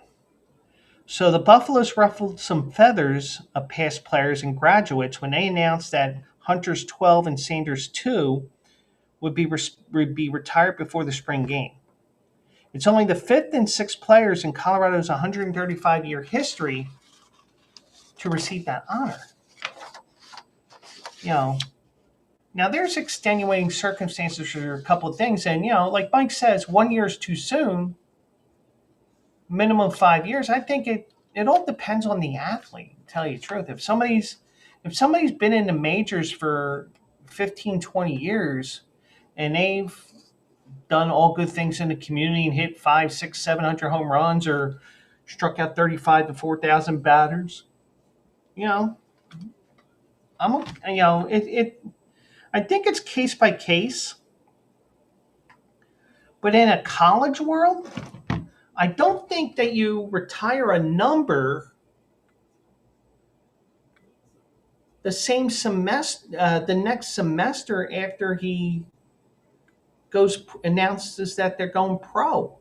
so the Buffaloes ruffled some feathers of past players and graduates when they announced that Hunter's 12 and Sanders 2 would be retired before the spring game. It's only the 5th and 6th players in Colorado's 135-year history to receive that honor. Now there's extenuating circumstances for a couple of things, and like Mike says, 1 year is too soon. Minimum 5 years. I think it all depends on the athlete. To tell you the truth, if somebody's been in the majors for 15, 20 years, and they've done all good things in the community and hit 5, 6, 700 home runs or struck out 35 to 4,000 batters. You know, I think it's case by case. But in a college world, I don't think that you retire a number the same semester, the next semester after he announces that they're going pro.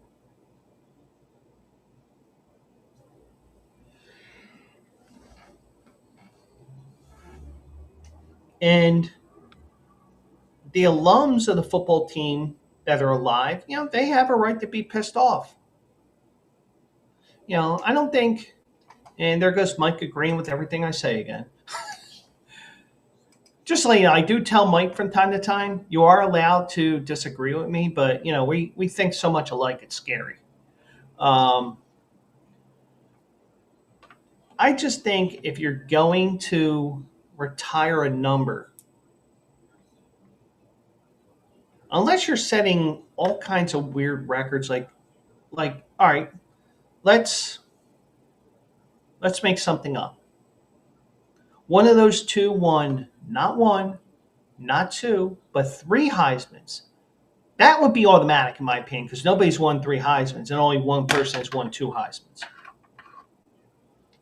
And the alums of the football team that are alive, they have a right to be pissed off. I don't think, and there goes Mike agreeing with everything I say again. Just so you know, I do tell Mike from time to time, you are allowed to disagree with me, but we think so much alike, it's scary. I just think if you're going to retire a number, unless you're setting all kinds of weird records, like all right, let's make something up. One of those two won not one, not two, but 3 Heismans. That would be automatic in my opinion, because nobody's won 3 Heismans and only one person has won 2 Heismans.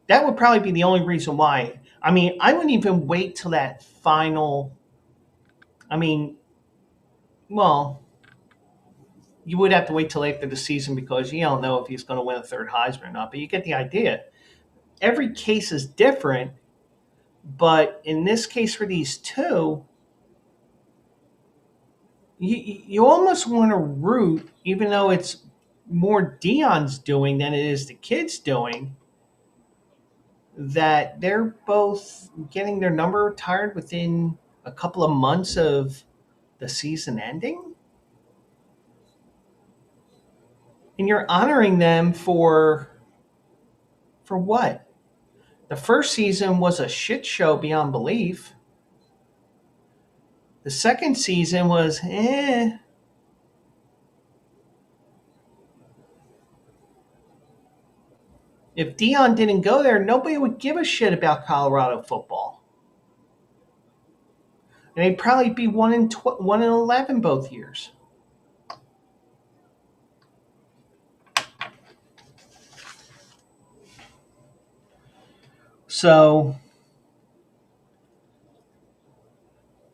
That would probably be the only reason why. I mean, I wouldn't even wait till that final. I mean, well, you would have to wait till after the season because you don't know if he's going to win a 3rd Heisman or not, but you get the idea. Every case is different, but in this case for these two, you almost want to root, even though it's more Deion's doing than it is the kids doing, that they're both getting their number retired within a couple of months of the season ending. And you're honoring them for what? The first season was a shit show beyond belief. The second season was If Deion didn't go there, nobody would give a shit about Colorado football. And they'd probably be 1-11 both years. So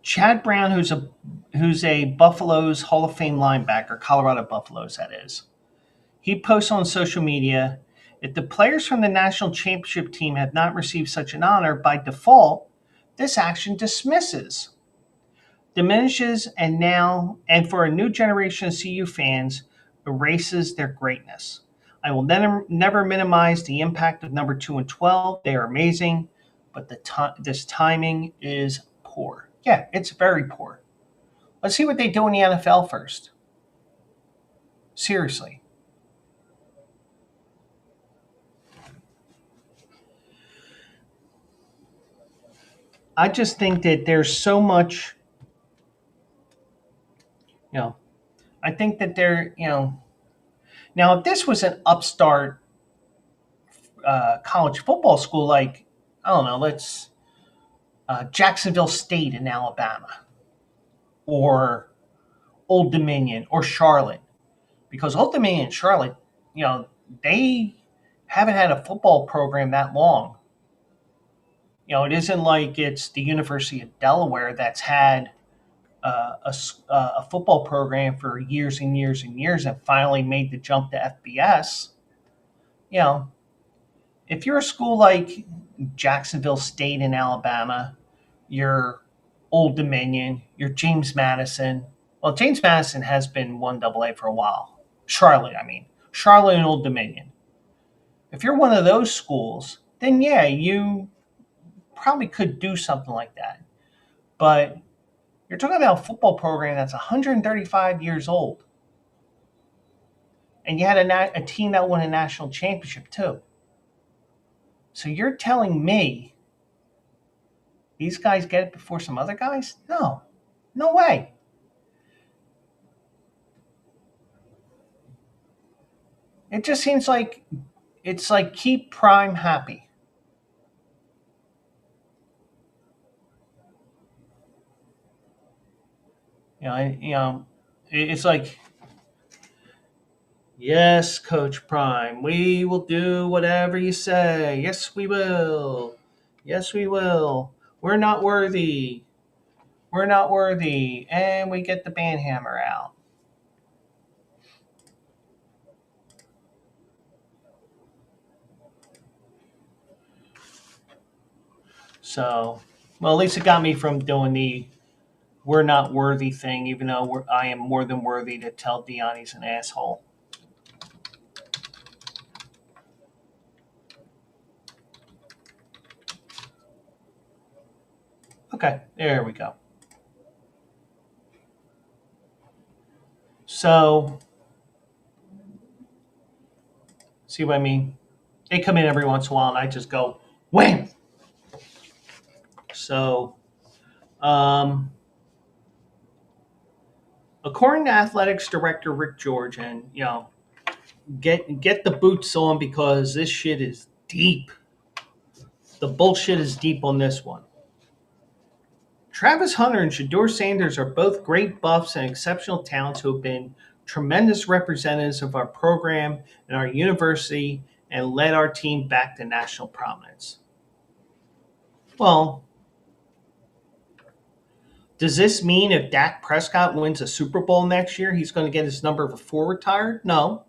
Chad Brown, who's a Buffaloes Hall of Fame linebacker, Colorado Buffaloes that is, he posts on social media, if the players from the national championship team have not received such an honor, by default, this action diminishes, and for a new generation of CU fans, erases their greatness. I will never minimize the impact of number 2 and 12. They are amazing, but this timing is poor. Yeah, it's very poor. Let's see what they do in the NFL first. Seriously. I just think that there's so much, I think that now if this was an upstart college football school, like, I don't know, let's Jacksonville State in Alabama, or Old Dominion, or Charlotte, because Old Dominion and Charlotte, they haven't had a football program that long. It isn't like it's the University of Delaware that's had a football program for years and years and years and finally made the jump to FBS. If you're a school like Jacksonville State in Alabama, you're Old Dominion, you're James Madison. Well, James Madison has been 1AA for a while. Charlotte and Old Dominion. If you're one of those schools, then yeah, you probably could do something like that. But you're talking about a football program that's 135 years old. And you had a team that won a national championship too. So you're telling me these guys get it before some other guys? No way. It just seems like it's like keep Prime happy. It's like, yes, Coach Prime, we will do whatever you say. Yes, we will. Yes, we will. We're not worthy. We're not worthy. And we get the band hammer out. So, well, at least it got me from doing the we're not worthy thing, even though I am more than worthy to tell Dion he's an asshole. Okay, there we go. So, see what I mean? They come in every once in a while, and I just go, wham! So, according to athletics director Rick George, and get the boots on because this shit is deep. The bullshit is deep on this one. Travis Hunter and Shedeur Sanders are both great buffs and exceptional talents who have been tremendous representatives of our program and our university and led our team back to national prominence. Well, does this mean if Dak Prescott wins a Super Bowl next year, he's going to get his number before retired? No.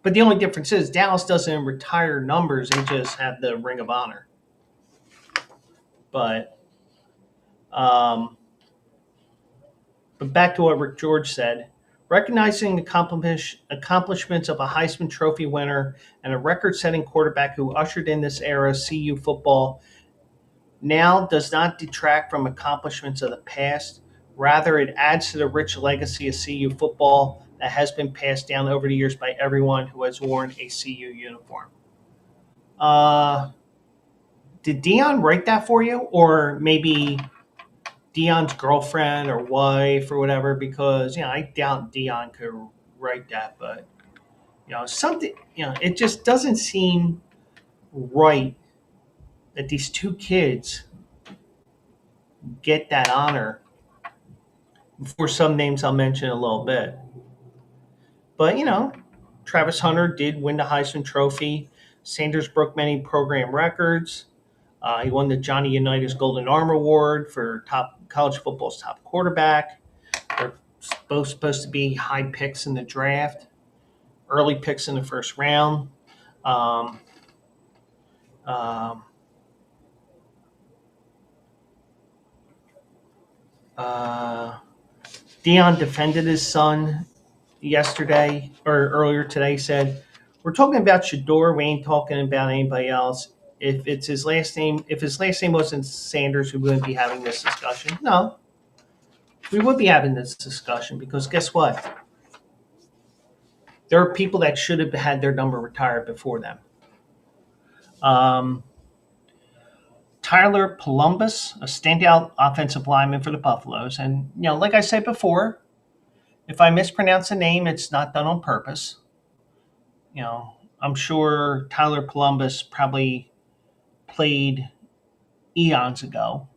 But the only difference is Dallas doesn't retire numbers, they just have the Ring of Honor. But back to what Rick George said. Recognizing the accomplishments of a Heisman Trophy winner and a record-setting quarterback who ushered in this era of CU football now does not detract from accomplishments of the past. Rather, it adds to the rich legacy of CU football that has been passed down over the years by everyone who has worn a CU uniform. Did Dion write that for you? Or maybe Dion's girlfriend or wife or whatever, because I doubt Dion could write that, but something it just doesn't seem right that these two kids get that honor for some names I'll mention in a little bit. But Travis Hunter did win the Heisman Trophy. Sanders broke many program records. He won the Johnny Unitas Golden Arm Award for top college football's top quarterback. They're both supposed to be high picks in the draft, early picks in the first round. Um, um, Dion defended his son yesterday or earlier today. Said, "We're talking about Shedeur. We ain't talking about anybody else. If his last name wasn't Sanders, we wouldn't be having this discussion. No, we would be having this discussion because guess what? There are people that should have had their number retired before them. Tyler Columbus, a standout offensive lineman for the Buffaloes. And, like I said before, if I mispronounce a name, it's not done on purpose. I'm sure Tyler Columbus probably played eons ago.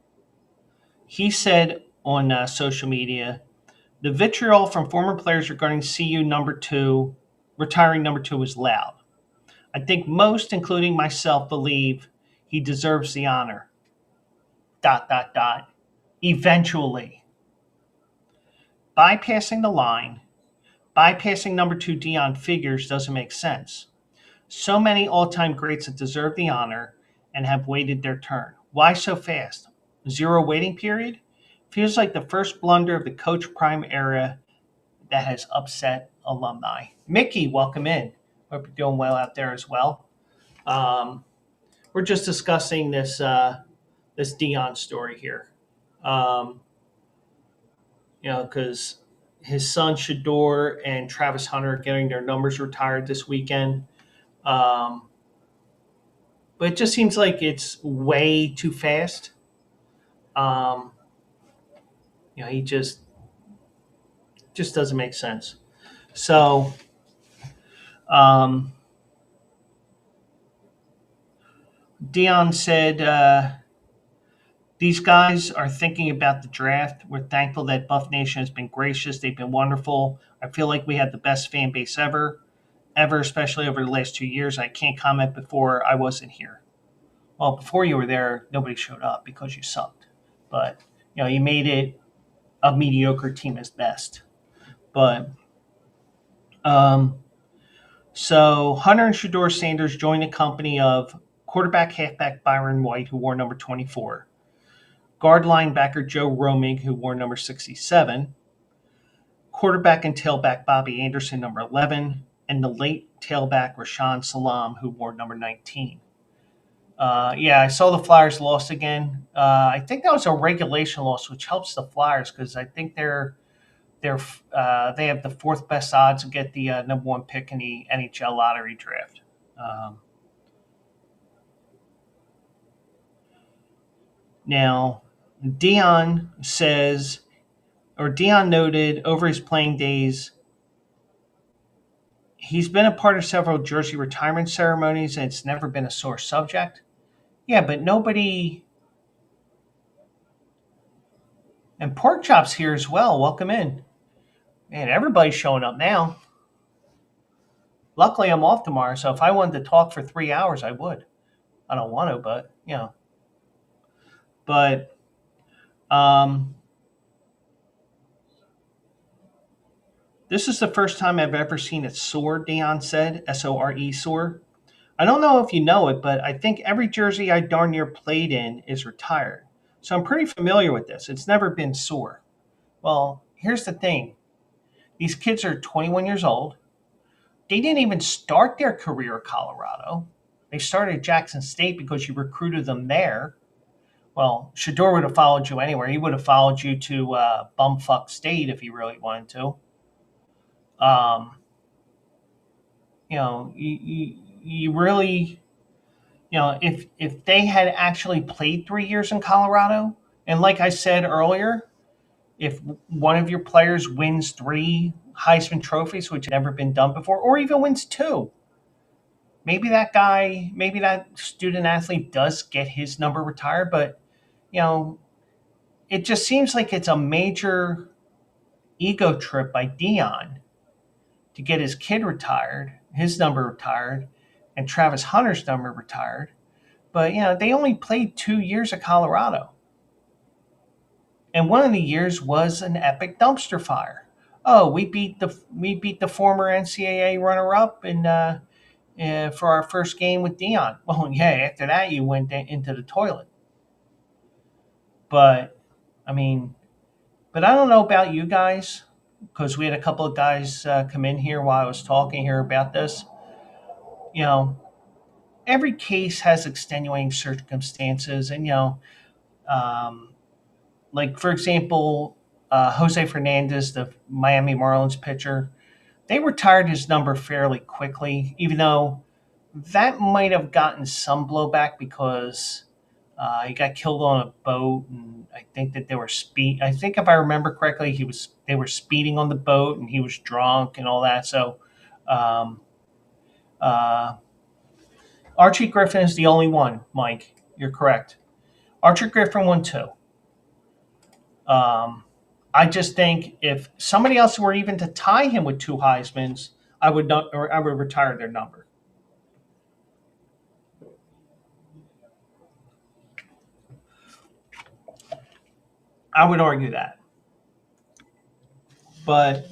He said on social media, the vitriol from former players regarding CU retiring number two was loud. I think most, including myself, believe he deserves the honor. ... Eventually. Bypassing the line, bypassing number two Dion figures doesn't make sense. So many all-time greats that deserve the honor and have waited their turn. Why so fast? Zero waiting period? Feels like the first blunder of the Coach Prime era that has upset alumni. Mickey, welcome in. Hope you're doing well out there as well. We're just discussing this Dion story here. Because his son Shedeur and Travis Hunter are getting their numbers retired this weekend. But it just seems like it's way too fast. He just doesn't make sense. So Dion said, these guys are thinking about the draft. We're thankful that Buff Nation has been gracious. They've been wonderful. I feel like we had the best fan base ever, especially over the last 2 years. I can't comment before I wasn't here. Well, before you were there, nobody showed up because you sucked. But, you made it a mediocre team as best. But, so Hunter and Shador Sanders joined the company of quarterback, halfback Byron White, who wore number 24. Guard linebacker Joe Romig, who wore number 67. Quarterback and tailback Bobby Anderson, number 11. And the late tailback Rashawn Salam, who wore number 19. I saw the Flyers lost again. I think that was a regulation loss, which helps the Flyers because I think they have the fourth best odds to get the number one pick in the NHL lottery draft. Now, Dion noted over his playing days, he's been a part of several jersey retirement ceremonies and it's never been a sore subject. Yeah, but nobody. And Pork Chop's here as well. Welcome in. Man, everybody's showing up now. Luckily, I'm off tomorrow, so if I wanted to talk for 3 hours, I would. I don't want to, but, But, this is the first time I've ever seen it soar, Dion said, S-O-R-E, soar. I don't know if you know it, but I think every jersey I darn near played in is retired. So I'm pretty familiar with this. It's never been sore. Well, here's the thing. These kids are 21 years old. They didn't even start their career at Colorado. They started at Jackson State because you recruited them there. Well, Shador would have followed you anywhere. He would have followed you to bumfuck State if he really wanted to. You really, if they had actually played 3 years in Colorado, and like I said earlier, if one of your players wins 3 Heisman trophies, which had never been done before, or even wins 2, maybe that student athlete does get his number retired, but, it just seems like it's a major ego trip by Dion to get his kid retired, his number retired, and Travis Hunter's number retired. But, they only played 2 years at Colorado. And one of the years was an epic dumpster fire. Oh, we beat the former NCAA runner-up for our first game with Dion. Well, yeah, after that you went into the toilet. But, I don't know about you guys, because we had a couple of guys come in here while I was talking here about this. Every case has extenuating circumstances, and like for example, Jose Fernandez, the Miami Marlins pitcher, they retired his number fairly quickly, even though that might have gotten some blowback because he got killed on a boat, and I think that they were I think if I remember correctly, they were speeding on the boat, and he was drunk and all that. So, Archie Griffin is the only one, Mike. You're correct. Archie Griffin won 2. I just think if somebody else were even to tie him with 2 Heismans, I would retire their number. I would argue that. But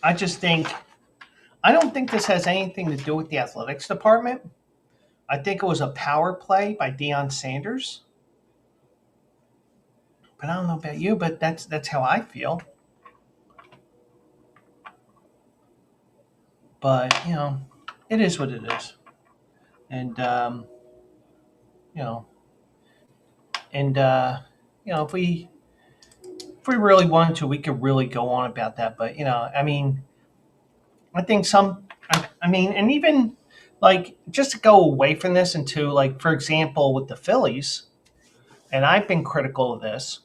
I don't think this has anything to do with the athletics department. I think it was a power play by Deion Sanders. But I don't know about you, but that's how I feel. But, it is what it is. And, if we really wanted to, we could really go on about that. But, I think and even like just to go away from this into like, for example, with the Phillies, and I've been critical of this.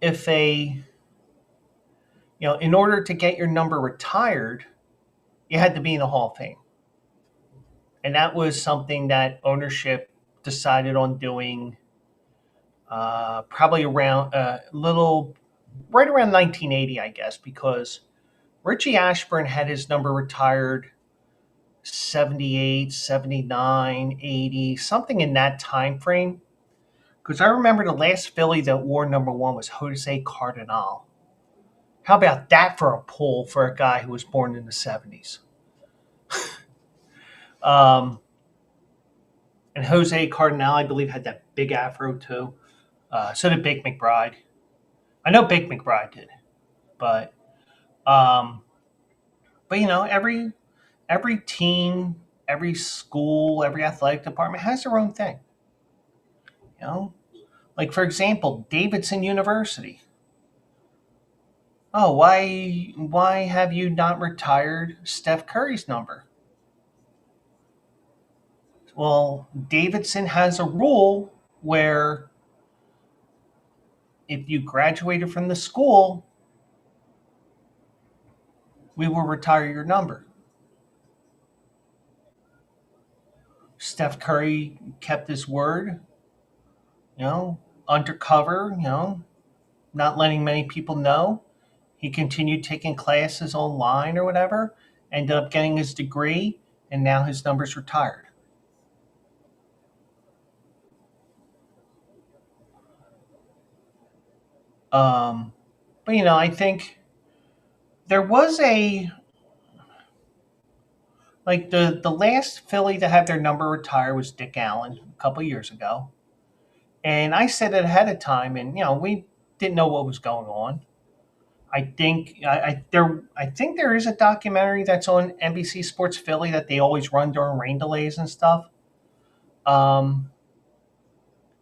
If a in order to get your number retired, you had to be in the Hall of Fame. And that was something that ownership decided on doing probably around right around 1980, I guess, because Richie Ashburn had his number retired 78, 79, 80, something in that time frame. Because I remember the last Philly that wore number 1 was Jose Cardinal. How about that for a pull for a guy who was born in the 70s? And Jose Cardinal, I believe, had that big afro too. So did Big McBride. I know Big McBride did, but um, every team, every school, every athletic department has their own thing. Like for example, Davidson University. Oh, why have you not retired Steph Curry's number? Well, Davidson has a rule where if you graduated from the school, we will retire your number. Steph Curry kept his word, undercover, not letting many people know. He continued taking classes online or whatever, ended up getting his degree, and now his number's retired. But I think there was the last Philly to have their number retired was Dick Allen a couple of years ago, and I said it ahead of time, and we didn't know what was going on. I think there is a documentary that's on NBC Sports Philly that they always run during rain delays and stuff. It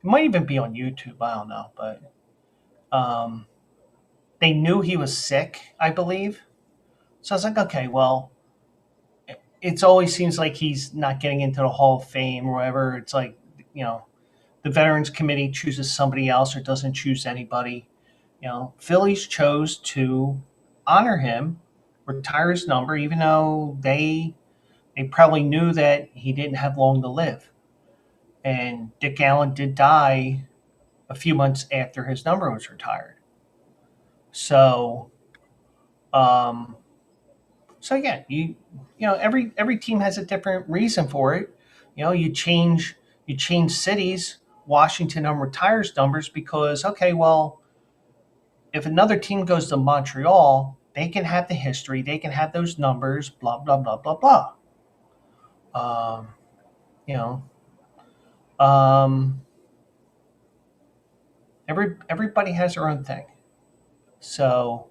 might even be on YouTube. I don't know, but they knew he was sick, I believe. So I was like, okay, well, it always seems like he's not getting into the Hall of Fame or whatever. It's like, the Veterans Committee chooses somebody else or doesn't choose anybody. Phillies chose to honor him, retire his number, even though they probably knew that he didn't have long to live. And Dick Allen did die a few months after his number was retired. So, yeah, every team has a different reason for it. You change cities. Washington retires numbers because, okay, well, if another team goes to Montreal, they can have the history, they can have those numbers, blah blah blah blah blah. You know, everybody has their own thing. So,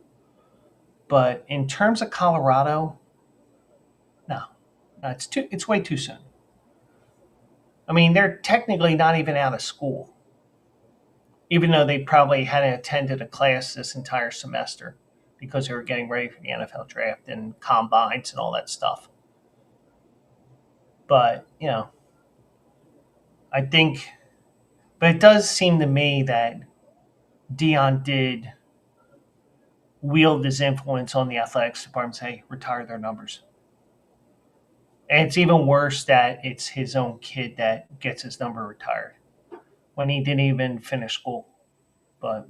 but in terms of Colorado, no, it's way too soon. I mean, they're technically not even out of school, even though they probably hadn't attended a class this entire semester because they were getting ready for the NFL draft and combines and all that stuff. But, I think, but it does seem to me that Dion did wield his influence on the athletics department, say, retire their numbers. And it's even worse that it's his own kid that gets his number retired when he didn't even finish school. But,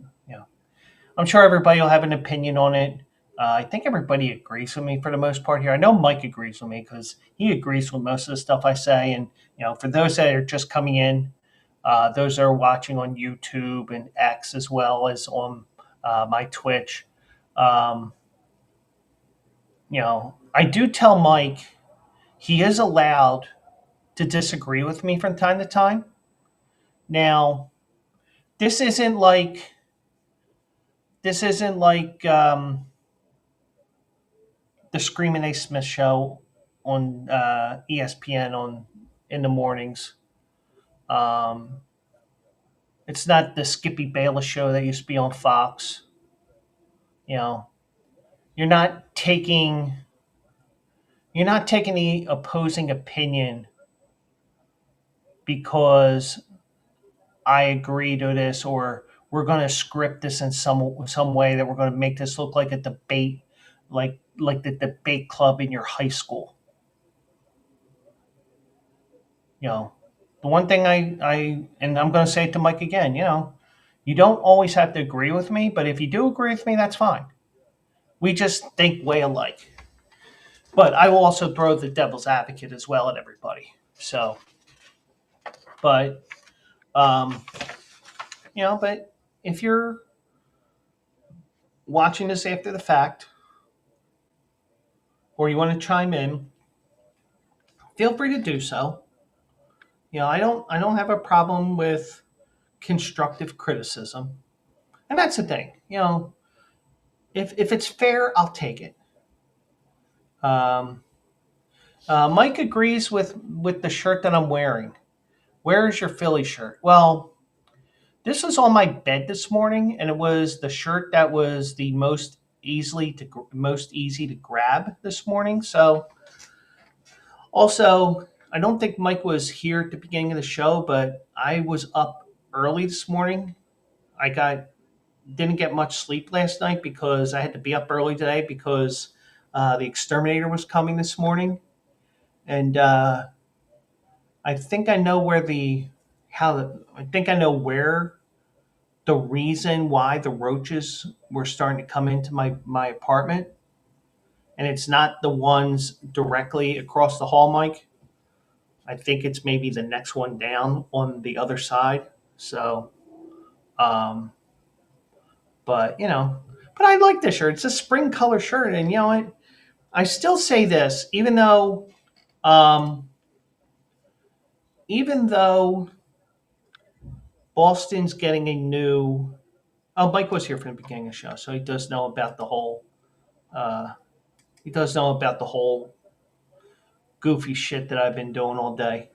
I'm sure everybody will have an opinion on it. I think everybody agrees with me for the most part here. I know Mike agrees with me because he agrees with most of the stuff I say. And, for those that are just coming in, those that are watching on YouTube and X as well as on my Twitch, I do tell Mike he is allowed to disagree with me from time to time. Now, this isn't like the Screaming A. Smith show on ESPN in the mornings. It's not the Skippy Bayless show that used to be on Fox. You're not taking the opposing opinion because I agree to this or we're going to script this in some way that we're going to make this look like a debate, like the debate club in your high school. The one thing and I'm going to say it to Mike again, you don't always have to agree with me, but if you do agree with me, that's fine. We just think way alike. But I will also throw the devil's advocate as well at everybody. So, but, but if you're watching this after the fact, or you want to chime in, feel free to do so. I don't have a problem with constructive criticism, and that's the thing. If it's fair, I'll take it. Mike agrees with the shirt that I'm wearing. Where is your Philly shirt? Well, this was on my bed this morning, and it was the shirt that was the most easy to grab this morning. So, also, I don't think Mike was here at the beginning of the show, but I was up early this morning. Didn't get much sleep last night because I had to be up early today because the exterminator was coming this morning, and I think I know where the reason why the roaches were starting to come into my apartment, and it's not the ones directly across the hall, Mike. I think it's maybe the next one down on the other side. So, um, but I like this shirt. It's a spring color shirt, and I still say this, um, even though Boston's getting a new. Oh, Mike was here from the beginning of the show, so he does know about the whole. He does know about the whole goofy shit that I've been doing all day,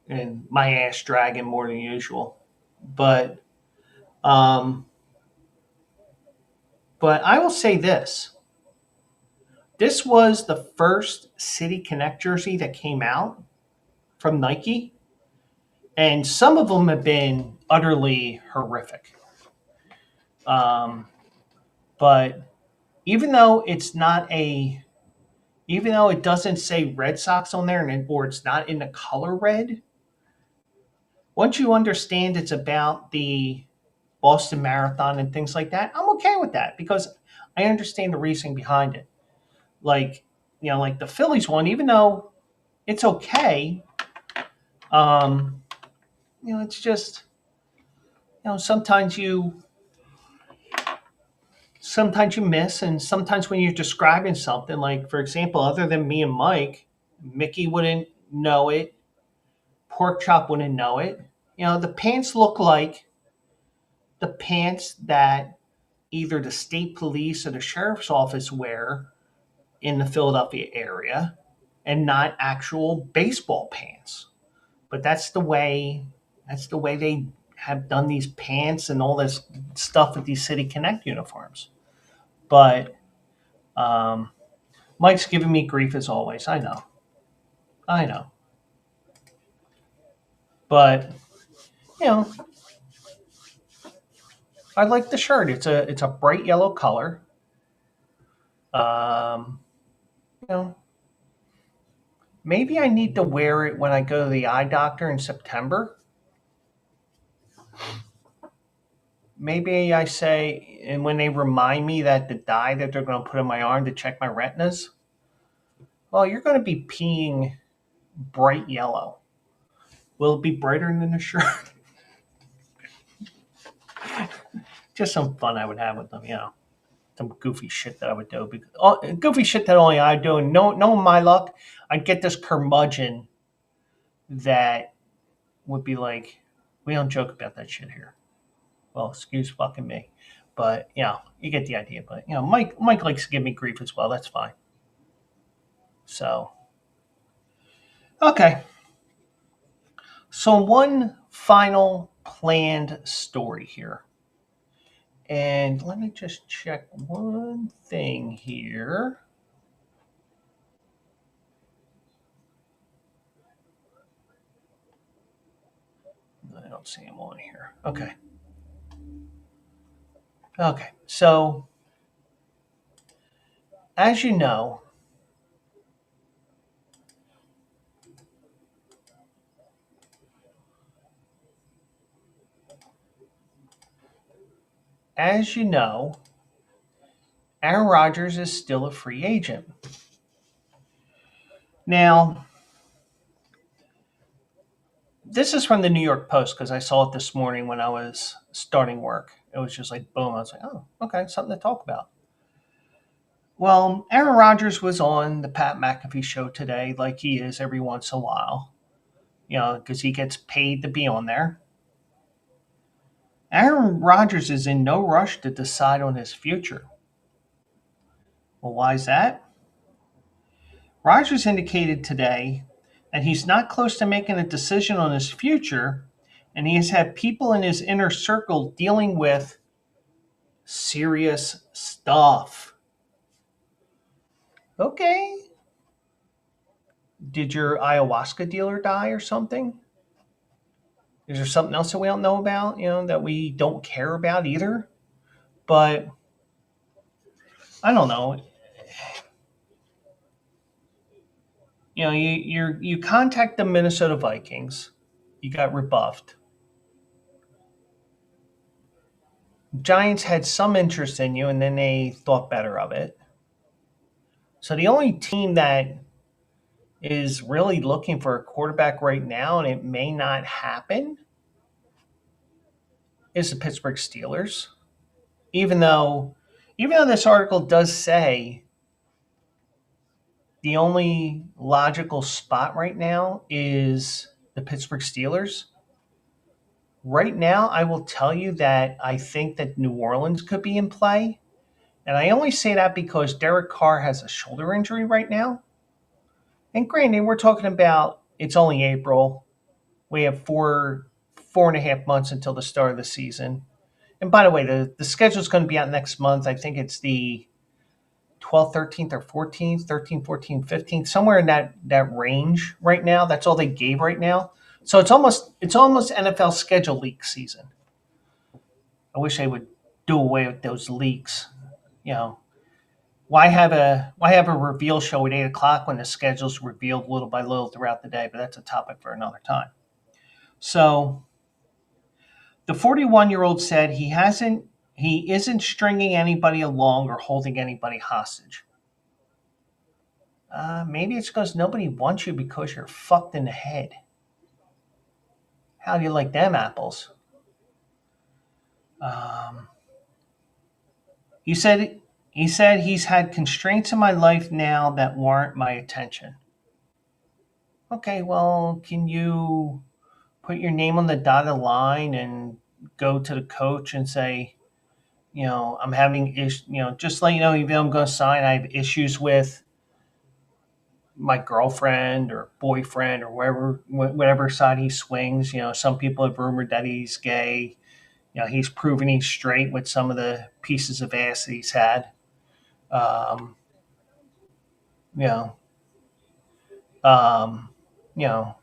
and my ass dragging more than usual. But, um, but I will say this: this was the first City Connect jersey that came out from Nike, and some of them have been utterly horrific. But even though it's not even though it doesn't say Red Sox on there, or it's not in the color red, once you understand it's about the Boston Marathon and things like that, I'm okay with that because I understand the reasoning behind it. Like, like the Phillies one, even though it's okay, it's just, sometimes you miss, and sometimes when you're describing something, like for example, other than me and Mike, Mickey wouldn't know it, Pork Chop wouldn't know it. The pants look like the pants that either the state police or the sheriff's office wear in the Philadelphia area, and not actual baseball pants. But that's the way they have done these pants and all this stuff with these City Connect uniforms. But Mike's giving me grief as always. I know. But I like the shirt. It's a bright yellow color. Um, you know, maybe I need to wear it when I go to the eye doctor in September. Maybe I say, and when they remind me that the dye that they're going to put in my arm to check my retinas, well, you're going to be peeing bright yellow. Will it be brighter than the shirt? Just some fun I would have with them, some goofy shit that I would do. Goofy shit that only I do. And no, my luck, I'd get this curmudgeon that would be like, we don't joke about that shit here. Well, excuse fucking me. But, you get the idea. But, Mike likes to give me grief as well. That's fine. So, okay. So, one final planned story here. And let me just check one thing here. I don't see him on here. Okay. Okay, so as you know, as you know, Aaron Rodgers is still a free agent. Now, this is from the New York Post because I saw it this morning when I was starting work. It was just like boom. I was like, oh, okay, something to talk about. Well, Aaron Rodgers was on the Pat McAfee show today, like he is every once in a while, because he gets paid to be on there. Aaron Rodgers is in no rush to decide on his future. Well, why is that? Rodgers indicated today that he's not close to making a decision on his future, and he has had people in his inner circle dealing with serious stuff. Okay. Did your ayahuasca dealer die or something? Is there something else that we don't know about, that we don't care about either? But I don't know. You contact the Minnesota Vikings, you got rebuffed. Giants had some interest in you, and then they thought better of it. So the only team that is really looking for a quarterback right now, and it may not happen, is the Pittsburgh Steelers. Even though this article does say the only logical spot right now is the Pittsburgh Steelers. Right now, I will tell you that I think that New Orleans could be in play. And I only say that because Derek Carr has a shoulder injury right now. And granted, we're talking about it's only April. We have four and a half months until the start of the season. And by the way, the schedule is going to be out next month. I think it's the 12th, 13th, or 14th, 13th, 14th, 15th, somewhere in that range right now. That's all they gave right now. So it's almost NFL schedule leak season. I wish they would do away with those leaks. Why have a reveal show at 8:00 when the schedule's revealed little by little throughout the day? But that's a topic for another time. So the 41-year-old said he isn't stringing anybody along or holding anybody hostage. Maybe it's because nobody wants you because you're fucked in the head. How do you like them apples? He said he's had constraints in my life now that warrant my attention. Okay, well, can you put your name on the dotted line and go to the coach and say, I'm having issues, just let you know, even though I'm going to sign, I have issues with my girlfriend or boyfriend or whatever side he swings. Some people have rumored that he's gay. He's proven he's straight with some of the pieces of ass that he's had. Um, you know, um, you know,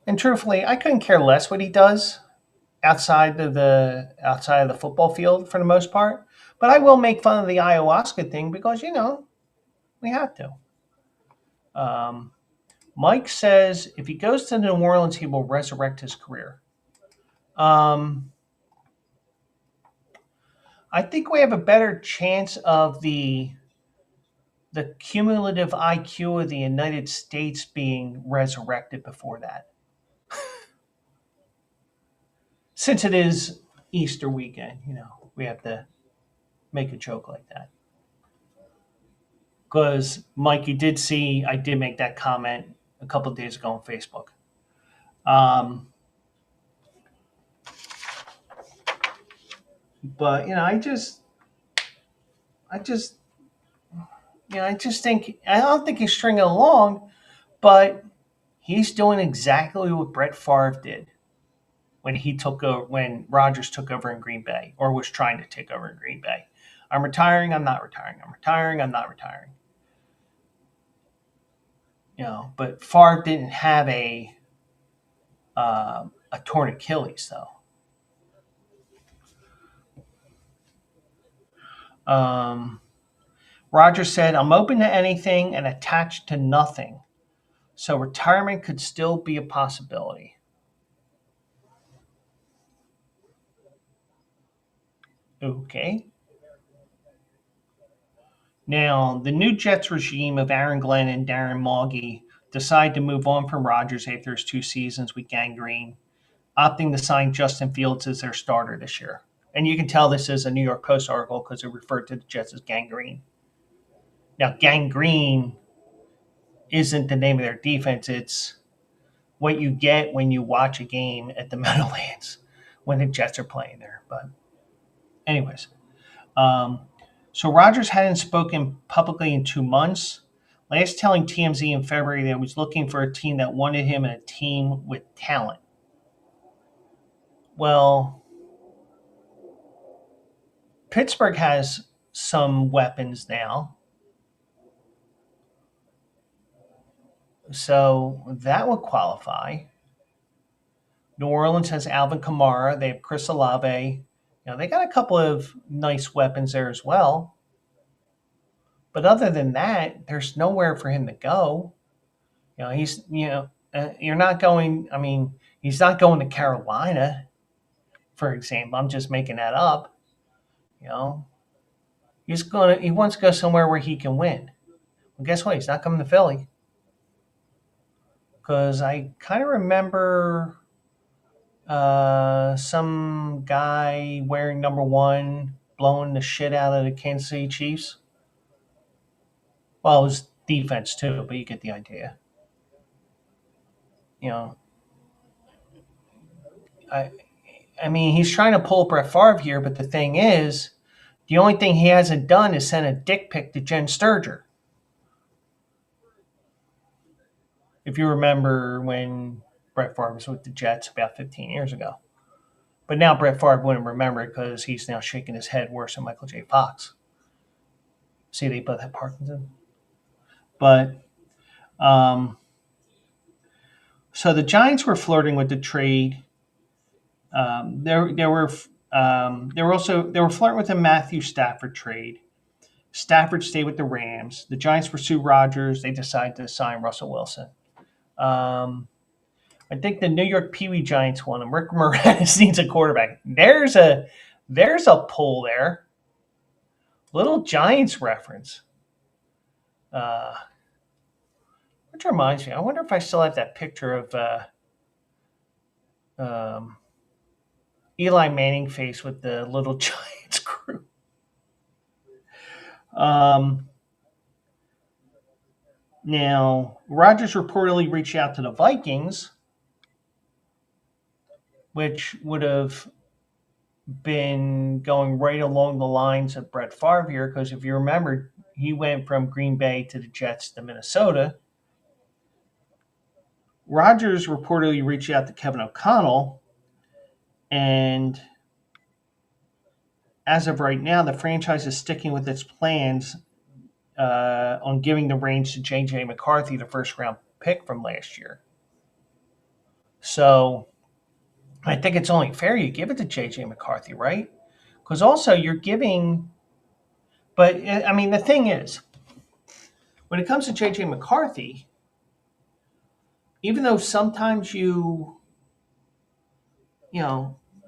and truthfully, I couldn't care less what he does outside of the football field for the most part. But I will make fun of the ayahuasca thing because we have to. Mike says if he goes to New Orleans, he will resurrect his career. I think we have a better chance of the cumulative IQ of the United States being resurrected before that. Since it is Easter weekend, we have to make a joke like that. Because, Mike, you did see I did make that comment a couple of days ago on Facebook. But, I think, I don't think he's stringing along, but he's doing exactly what Brett Favre did when Rodgers took over in Green Bay, or was trying to take over in Green Bay. I'm retiring. I'm not retiring. I'm retiring. I'm not retiring. But Favre didn't have a torn Achilles, though. Rogers said, "I'm open to anything and attached to nothing, so retirement could still be a possibility." Okay. Now, the new Jets regime of Aaron Glenn and Darren Moggy decide to move on from Rodgers after his 2 seasons with gangrene, opting to sign Justin Fields as their starter this year. And you can tell this is a New York Post article because it referred to the Jets as gangrene. Now, gangrene isn't the name of their defense. It's what you get when you watch a game at the Meadowlands when the Jets are playing there. But anyways, so Rodgers hadn't spoken publicly in 2 months. Last telling TMZ in February that he was looking for a team that wanted him and a team with talent. Well, Pittsburgh has some weapons now. So that would qualify. New Orleans has Alvin Kamara. They have Chris Olave. They got a couple of nice weapons there as well. But other than that, there's nowhere for him to go. You're not going. I mean, he's not going to Carolina, for example. I'm just making that up. He wants to go somewhere where he can win. Well, guess what? He's not coming to Philly. Because I kind of remember some guy wearing number 1 blowing the shit out of the Kansas City Chiefs. Well, it was defense too, but you get the idea. I mean, he's trying to pull Brett Favre here, but the thing is, the only thing he hasn't done is send a dick pic to Jen Sturger. If you remember when Brett Favre was with the Jets about 15 years ago. But now Brett Favre wouldn't remember it because he's now shaking his head worse than Michael J. Fox. See, they both have Parkinson. But, so the Giants were flirting with the trade. They were flirting with the Matthew Stafford trade. Stafford stayed with the Rams. The Giants pursued Rodgers. They decided to sign Russell Wilson. I think the New York Pee Wee Giants want him. Rick Moranis needs a quarterback. There's a pull there. Little Giants reference. Which reminds me, I wonder if I still have that picture of Eli Manning face with the Little Giants crew. Now, Rodgers reportedly reached out to the Vikings, which would have been going right along the lines of Brett Favre here, because if you remember, he went from Green Bay to the Jets to Minnesota. Rodgers reportedly reached out to Kevin O'Connell, and as of right now, the franchise is sticking with its plans on giving the reins to J.J. McCarthy, the first-round pick from last year. So I think it's only fair you give it to J.J. McCarthy, right? Because also you're giving – but, I mean, the thing is, when it comes to J.J. McCarthy, even though sometimes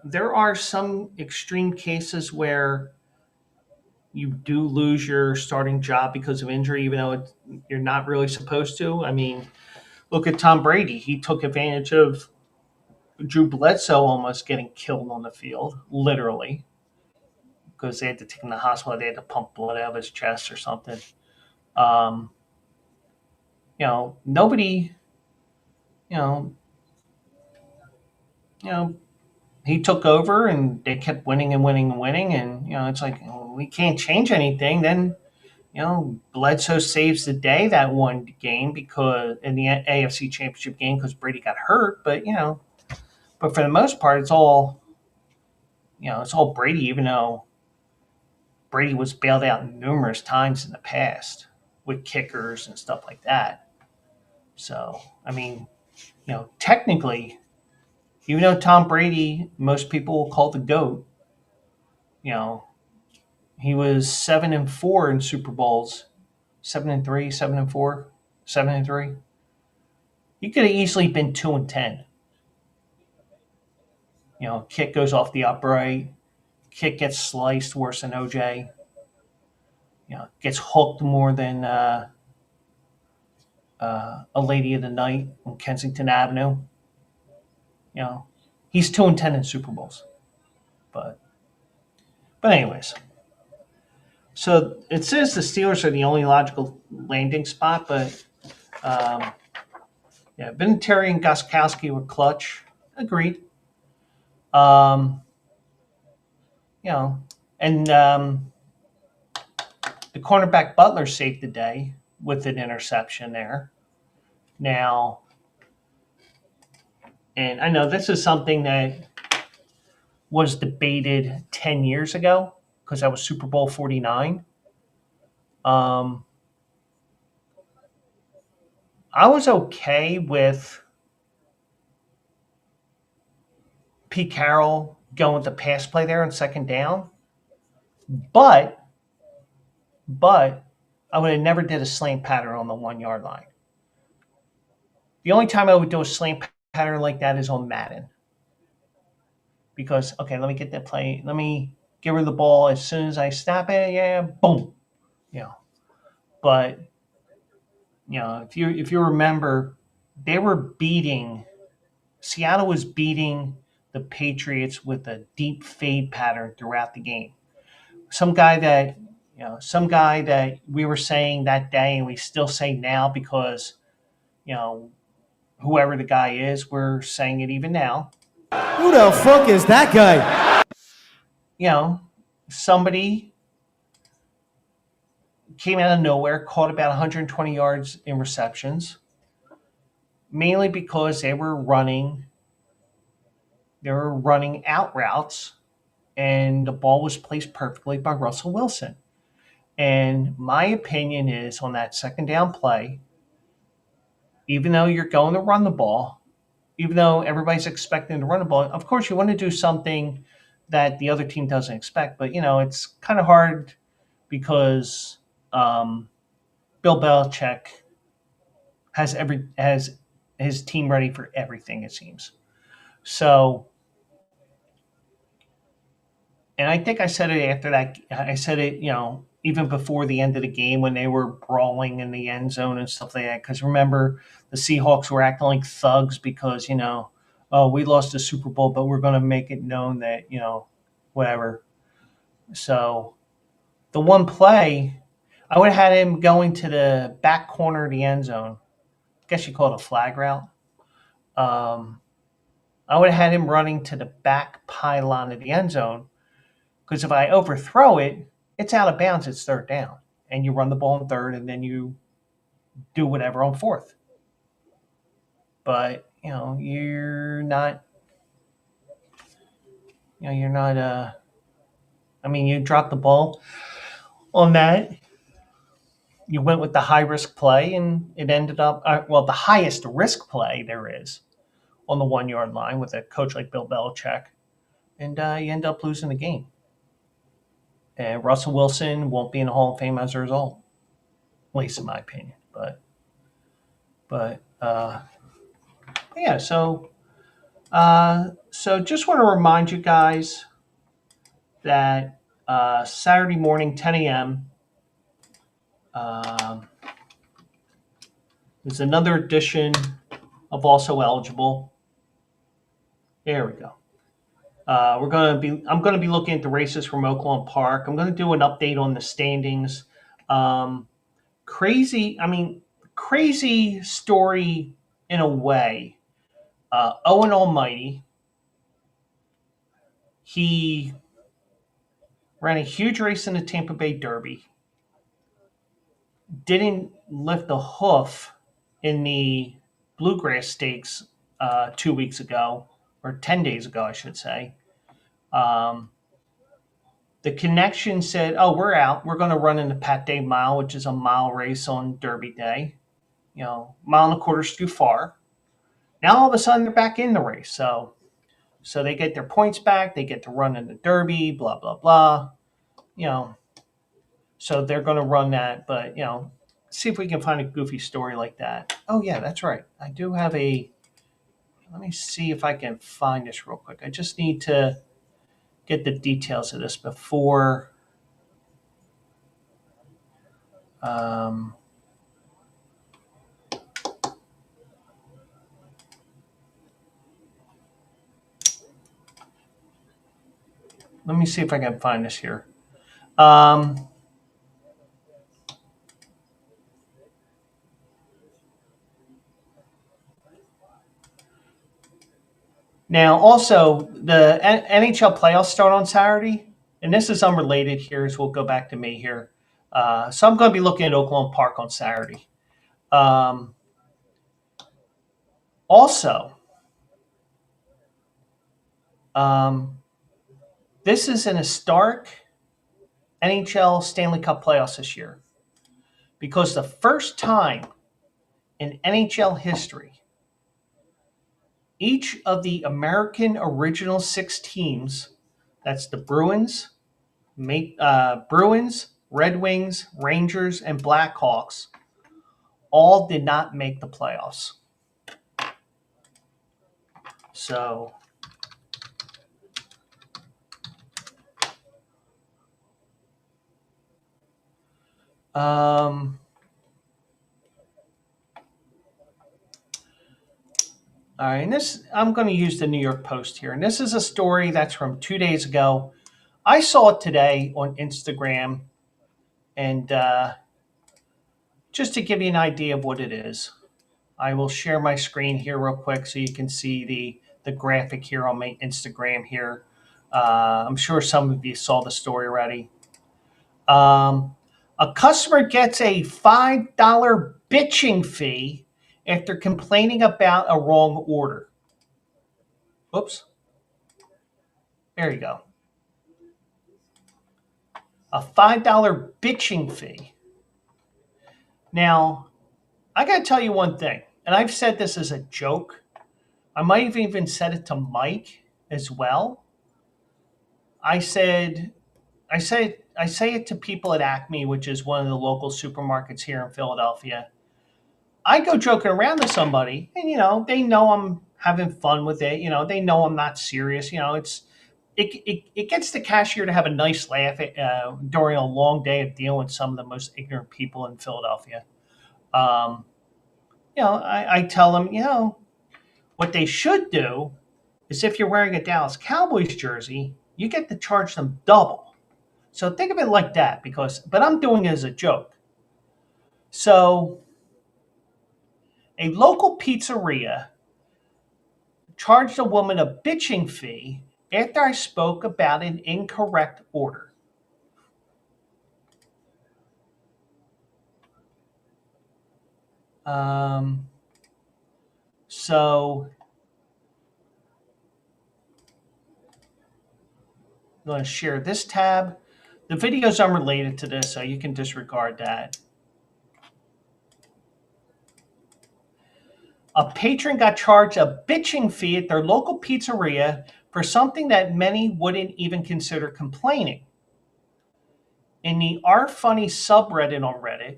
there are some extreme cases where you do lose your starting job because of injury, even though you're not really supposed to. I mean, look at Tom Brady. He took advantage of Drew Bledsoe almost getting killed on the field, literally, because they had to take him to the hospital. They had to pump blood out of his chest or something. Nobody, he took over and they kept winning and winning and winning. And, it's like, we can't change anything. Then, Bledsoe saves the day that one game because in the AFC Championship game because Brady got hurt. But, but for the most part, it's all Brady, even though Brady was bailed out numerous times in the past with kickers and stuff like that. So, I mean, technically, even though Tom Brady, most people will call the GOAT, He was 7-4 in Super Bowls. 7-3, 7-4, 7-3. He could have easily been 2-10. Kick goes off the upright. Kick gets sliced worse than OJ. Gets hooked more than a Lady of the Night on Kensington Avenue. He's 2-10 in Super Bowls. But anyways, so it says the Steelers are the only logical landing spot, but Vinatieri and Gostkowski were clutch. Agreed. And the cornerback Butler saved the day with an interception there. Now, and I know this is something that was debated 10 years ago because that was Super Bowl 49. I was okay with Pete Carroll going with the pass play there on second down, but I would have never did a slant pattern on the 1 yard line. The only time I would do a slant pattern like that is on Madden. Because, okay, let me get that play. Let me give her the ball as soon as I snap it. Yeah, boom. But, if you remember, Seattle was beating the Patriots with a deep fade pattern throughout the game. Some guy that we were saying that day and we still say now because, whoever the guy is, we're saying it even now. Who the fuck is that guy? Somebody came out of nowhere, caught about 120 yards in receptions, mainly because they were running out routes, and the ball was placed perfectly by Russell Wilson. And my opinion is on that second down play, even though you're going to run the ball, even though everybody's expecting to run the ball, of course you want to do something that the other team doesn't expect. But, it's kind of hard because Bill Belichick has his team ready for everything, it seems. So, and I think I said it after that. I said it, even before the end of the game when they were brawling in the end zone and stuff like that. Because remember, the Seahawks were acting like thugs because, we lost the Super Bowl, but we're going to make it known that, whatever. So the one play, I would have had him going to the back corner of the end zone. I guess you call it a flag route. I would have had him running to the back pylon of the end zone because if I overthrow it, it's out of bounds. It's third down. And you run the ball on third and then you do whatever on fourth. But, you're not, you dropped the ball on that. You went with the high-risk play, and it ended up, the highest risk play there is on the 1 yard line with a coach like Bill Belichick, and you end up losing the game. And Russell Wilson won't be in the Hall of Fame as a result, at least in my opinion. But yeah, so just want to remind you guys that Saturday morning, 10 a.m., there's another edition of Also Eligible. There we go. I'm going to be looking at the races from Oakland Park. I'm going to do an update on the standings. Crazy story in a way. Owen Almighty, he ran a huge race in the Tampa Bay Derby. Didn't lift a hoof in the Bluegrass Stakes 2 weeks ago, or 10 days ago, I should say. The connection said, "Oh, we're out. We're going to run in the Pat Day Mile, which is a mile race on Derby Day. Mile and a quarter's too far." Now all of a sudden they're back in the race, so they get their points back. They get to run in the Derby. Blah blah blah. So they're going to run that, but see if we can find a goofy story like that. Oh yeah, that's right. I do have a. Let me see if I can find this real quick. I just need to get the details of this before. Um, Let me see if I can find this here. Now, also, the NHL playoffs start on Saturday, and this is unrelated here, so we'll go back to me here. So I'm going to be looking at Oakland Park on Saturday. Also, this is an historic NHL Stanley Cup playoffs this year because the first time in NHL history, each of the American original 6 teams, that's the Bruins, Red Wings, Rangers, and Blackhawks, all did not make the playoffs. So, all right, and this, I'm going to use the New York Post here, and this is a story that's from 2 days ago. I saw it today on Instagram, and just to give you an idea of what it is, I will share my screen here real quick so you can see the graphic here on my Instagram here. I'm sure some of you saw the story already. A customer gets a $5 bitching fee after complaining about a wrong order. Oops. There you go. A $5 bitching fee. Now, I got to tell you one thing, and I've said this as a joke. I might have even said it to Mike as well. I say it to people at Acme, which is one of the local supermarkets here in Philadelphia. I go joking around to somebody, and they know I'm having fun with it. They know I'm not serious. It gets the cashier to have a nice laugh during a long day of dealing with some of the most ignorant people in Philadelphia. I tell them, what they should do is if you're wearing a Dallas Cowboys jersey, you get to charge them double. So think of it like that, but I'm doing it as a joke. So a local pizzeria charged a woman a bitching fee after I spoke about an incorrect order. So I'm going to share this tab. The video is unrelated to this, so you can disregard that. A patron got charged a bitching fee at their local pizzeria for something that many wouldn't even consider complaining. In the R Funny subreddit on Reddit,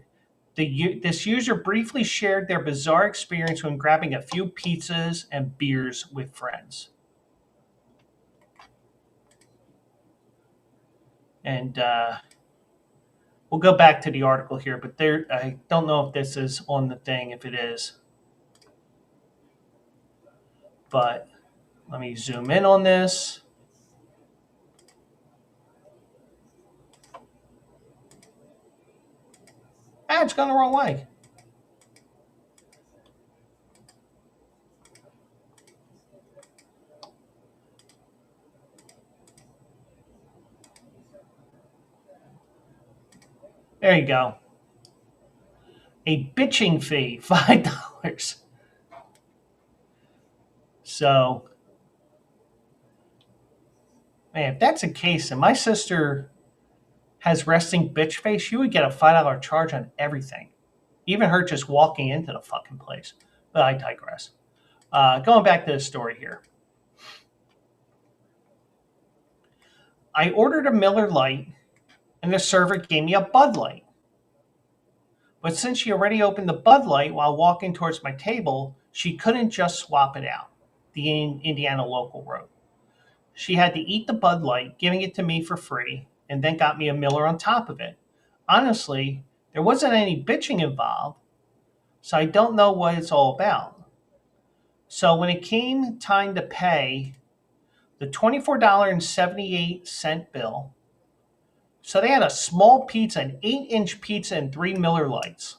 this user briefly shared their bizarre experience when grabbing a few pizzas and beers with friends. And we'll go back to the article here, but I don't know if this is on the thing, if it is. But let me zoom in on this. It's gone the wrong way. There you go. A bitching fee, $5. So, man, if that's the case, and my sister has resting bitch face, she would get a $5 charge on everything. Even her just walking into the fucking place. But I digress. Going back to the story here. I ordered a Miller Lite and the server gave me a Bud Light. But since she already opened the Bud Light while walking towards my table, she couldn't just swap it out, the Indiana local wrote. She had to eat the Bud Light, giving it to me for free, and then got me a Miller on top of it. Honestly, there wasn't any bitching involved, so I don't know what it's all about. So when it came time to pay the $24.78 bill, so they had a small pizza, an 8-inch pizza, and 3 Miller Lights.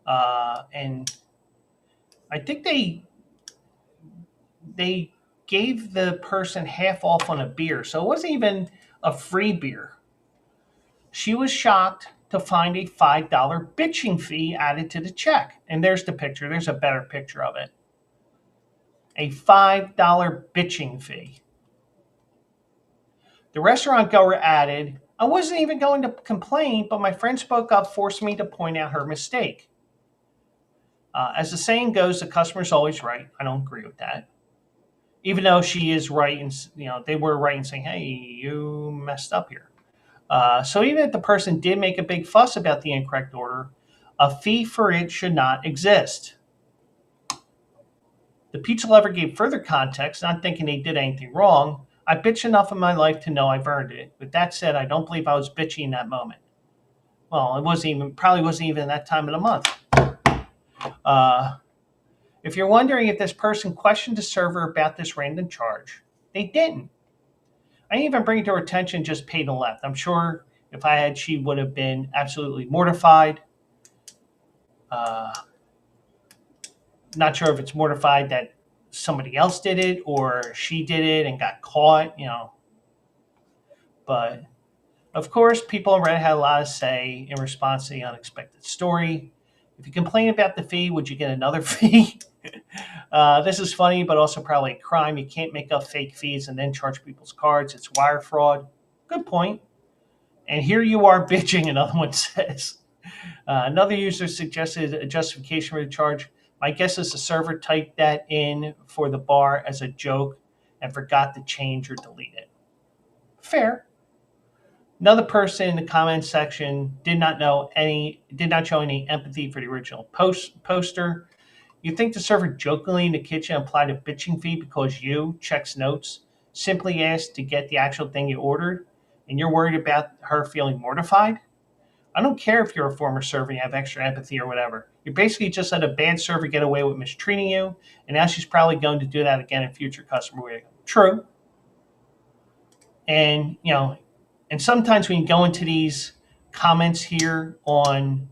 And I think they gave the person half off on a beer, so it wasn't even a free beer. She was shocked to find a $5 bitching fee added to the check. And there's the picture. There's a better picture of it. A $5 bitching fee. The restaurant goer added, I wasn't even going to complain, but my friend spoke up, forcing me to point out her mistake. As the saying goes, the customer's always right. I don't agree with that. Even though she is right, and they were right in saying, hey, you messed up here. So even if the person did make a big fuss about the incorrect order, a fee for it should not exist. The pizza lover gave further context, not thinking they did anything wrong. I bitched enough in my life to know I've earned it. With that said, I don't believe I was bitchy in that moment. Well, it probably wasn't even that time of the month. If you're wondering if this person questioned the server about this random charge, they didn't. I didn't even bring it to her attention, just paid and left. I'm sure if I had, she would have been absolutely mortified. Not sure if it's mortified that somebody else did it or she did it and got caught, But, of course, people on Reddit had a lot to say in response to the unexpected story. If you complain about the fee, would you get another fee? This is funny, but also probably a crime. You can't make up fake fees and then charge people's cards. It's wire fraud. Good point. And here you are bitching, another one says. Another user suggested a justification for the charge. My guess is the server typed that in for the bar as a joke and forgot to change or delete it. Fair. Another person in the comments section did not show any empathy for the original poster. You think the server jokingly in the kitchen applied a bitching fee because you, checks notes, simply asked to get the actual thing you ordered, and you're worried about her feeling mortified? I don't care if you're a former server and you have extra empathy or whatever. You basically just let a bad server get away with mistreating you, and now she's probably going to do that again in future customer way. True. And, and sometimes when you go into these comments here on,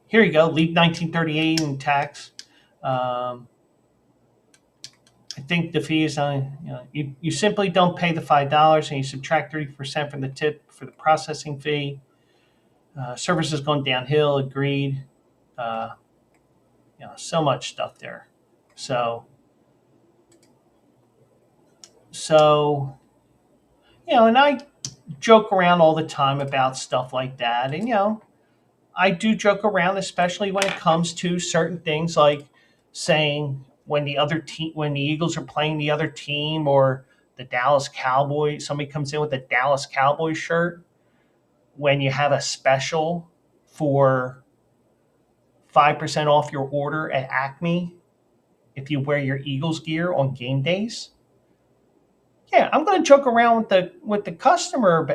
here you go, leave 1938 in tax. I think the fee is on, you simply don't pay the $5 and you subtract 30% from the tip for the processing fee. Service has gone downhill, agreed. So much stuff there. So, and I joke around all the time about stuff like that. And, I do joke around, especially when it comes to certain things like saying when the Eagles are playing the other team or the Dallas Cowboys, somebody comes in with a Dallas Cowboys shirt, when you have a special for 5% off your order at Acme if you wear your Eagles gear on game days. Yeah, I'm going to joke around with the customer,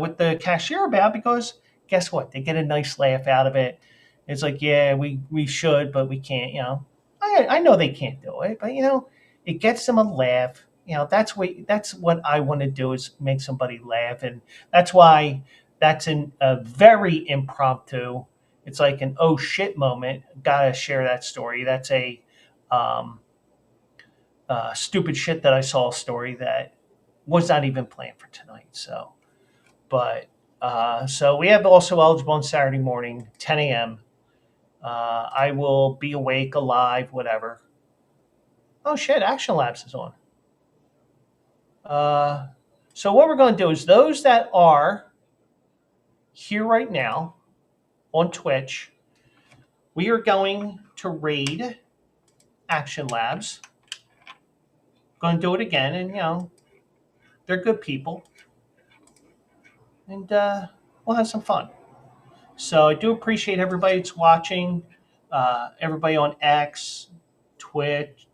with the cashier about, because guess what? They get a nice laugh out of it. It's like, yeah, we should, but we can't. I know they can't do it, but it gets them a laugh. That's what I want to do, is make somebody laugh, and that's why that's a very impromptu. It's like an oh shit moment. Gotta share that story. That's a stupid shit that I saw story that was not even planned for tonight. So, but so we have also eligible on Saturday morning, 10 a.m. I will be awake, alive, whatever. Oh shit, Action Labs is on. So what we're going to do is those that are here right now on Twitch, we are going to raid Action Labs. going to do it again, and they're good people, and we'll have some fun. So I do appreciate everybody that's watching, everybody on X, Twitch,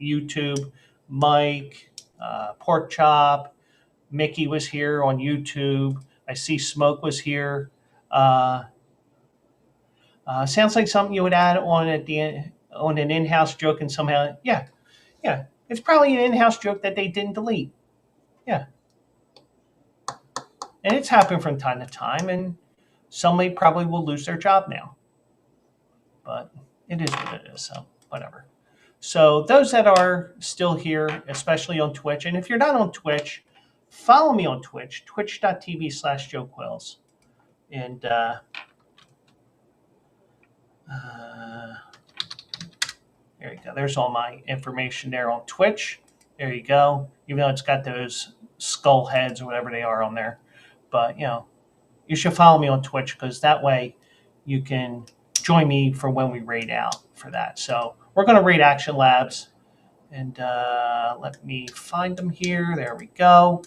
YouTube, Mike, Pork Chop, Mickey was here on YouTube. I see Smoke was here. Sounds like something you would add on on an in-house joke, and somehow, yeah, it's probably an in-house joke that they didn't delete. Yeah, and it's happened from time to time, and somebody probably will lose their job now. But it is what it is, so whatever. So those that are still here, especially on Twitch, and if you're not on Twitch, follow me on Twitch, twitch.tv/Joe Quills. And there you go. There's all my information there on Twitch. There you go. Even though it's got those skull heads or whatever they are on there. But, you should follow me on Twitch because that way you can join me for when we raid out for that. So we're going to raid Action Labs. And let me find them here. There we go.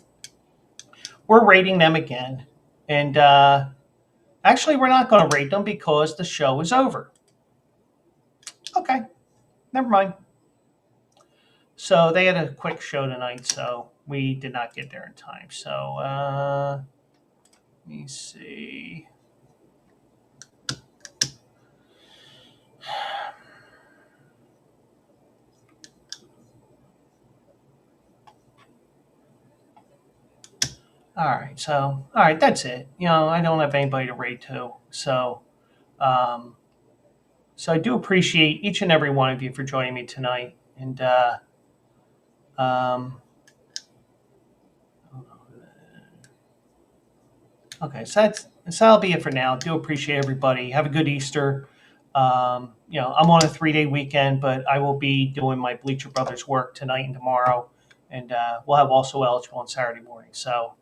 We're raiding them again. And actually, we're not going to raid them because the show is over. Okay. Never mind. So they had a quick show tonight, so we did not get there in time. So let me see. All right, that's it. I don't have anybody to raid to. So I do appreciate each and every one of you for joining me tonight. And okay, so that'll be it for now. Do appreciate everybody. Have a good Easter. I'm on a 3-day weekend, but I will be doing my Bleacher Brothers work tonight and tomorrow, and we'll have also eligible on Saturday morning. So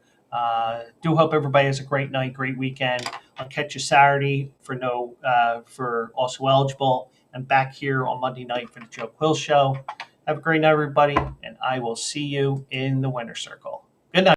do hope everybody has a great night, great weekend. I'll catch you Saturday for also eligible, and back here on Monday night for the Joe Quill Show. Have a great night, everybody, and I will see you in the Winter Circle.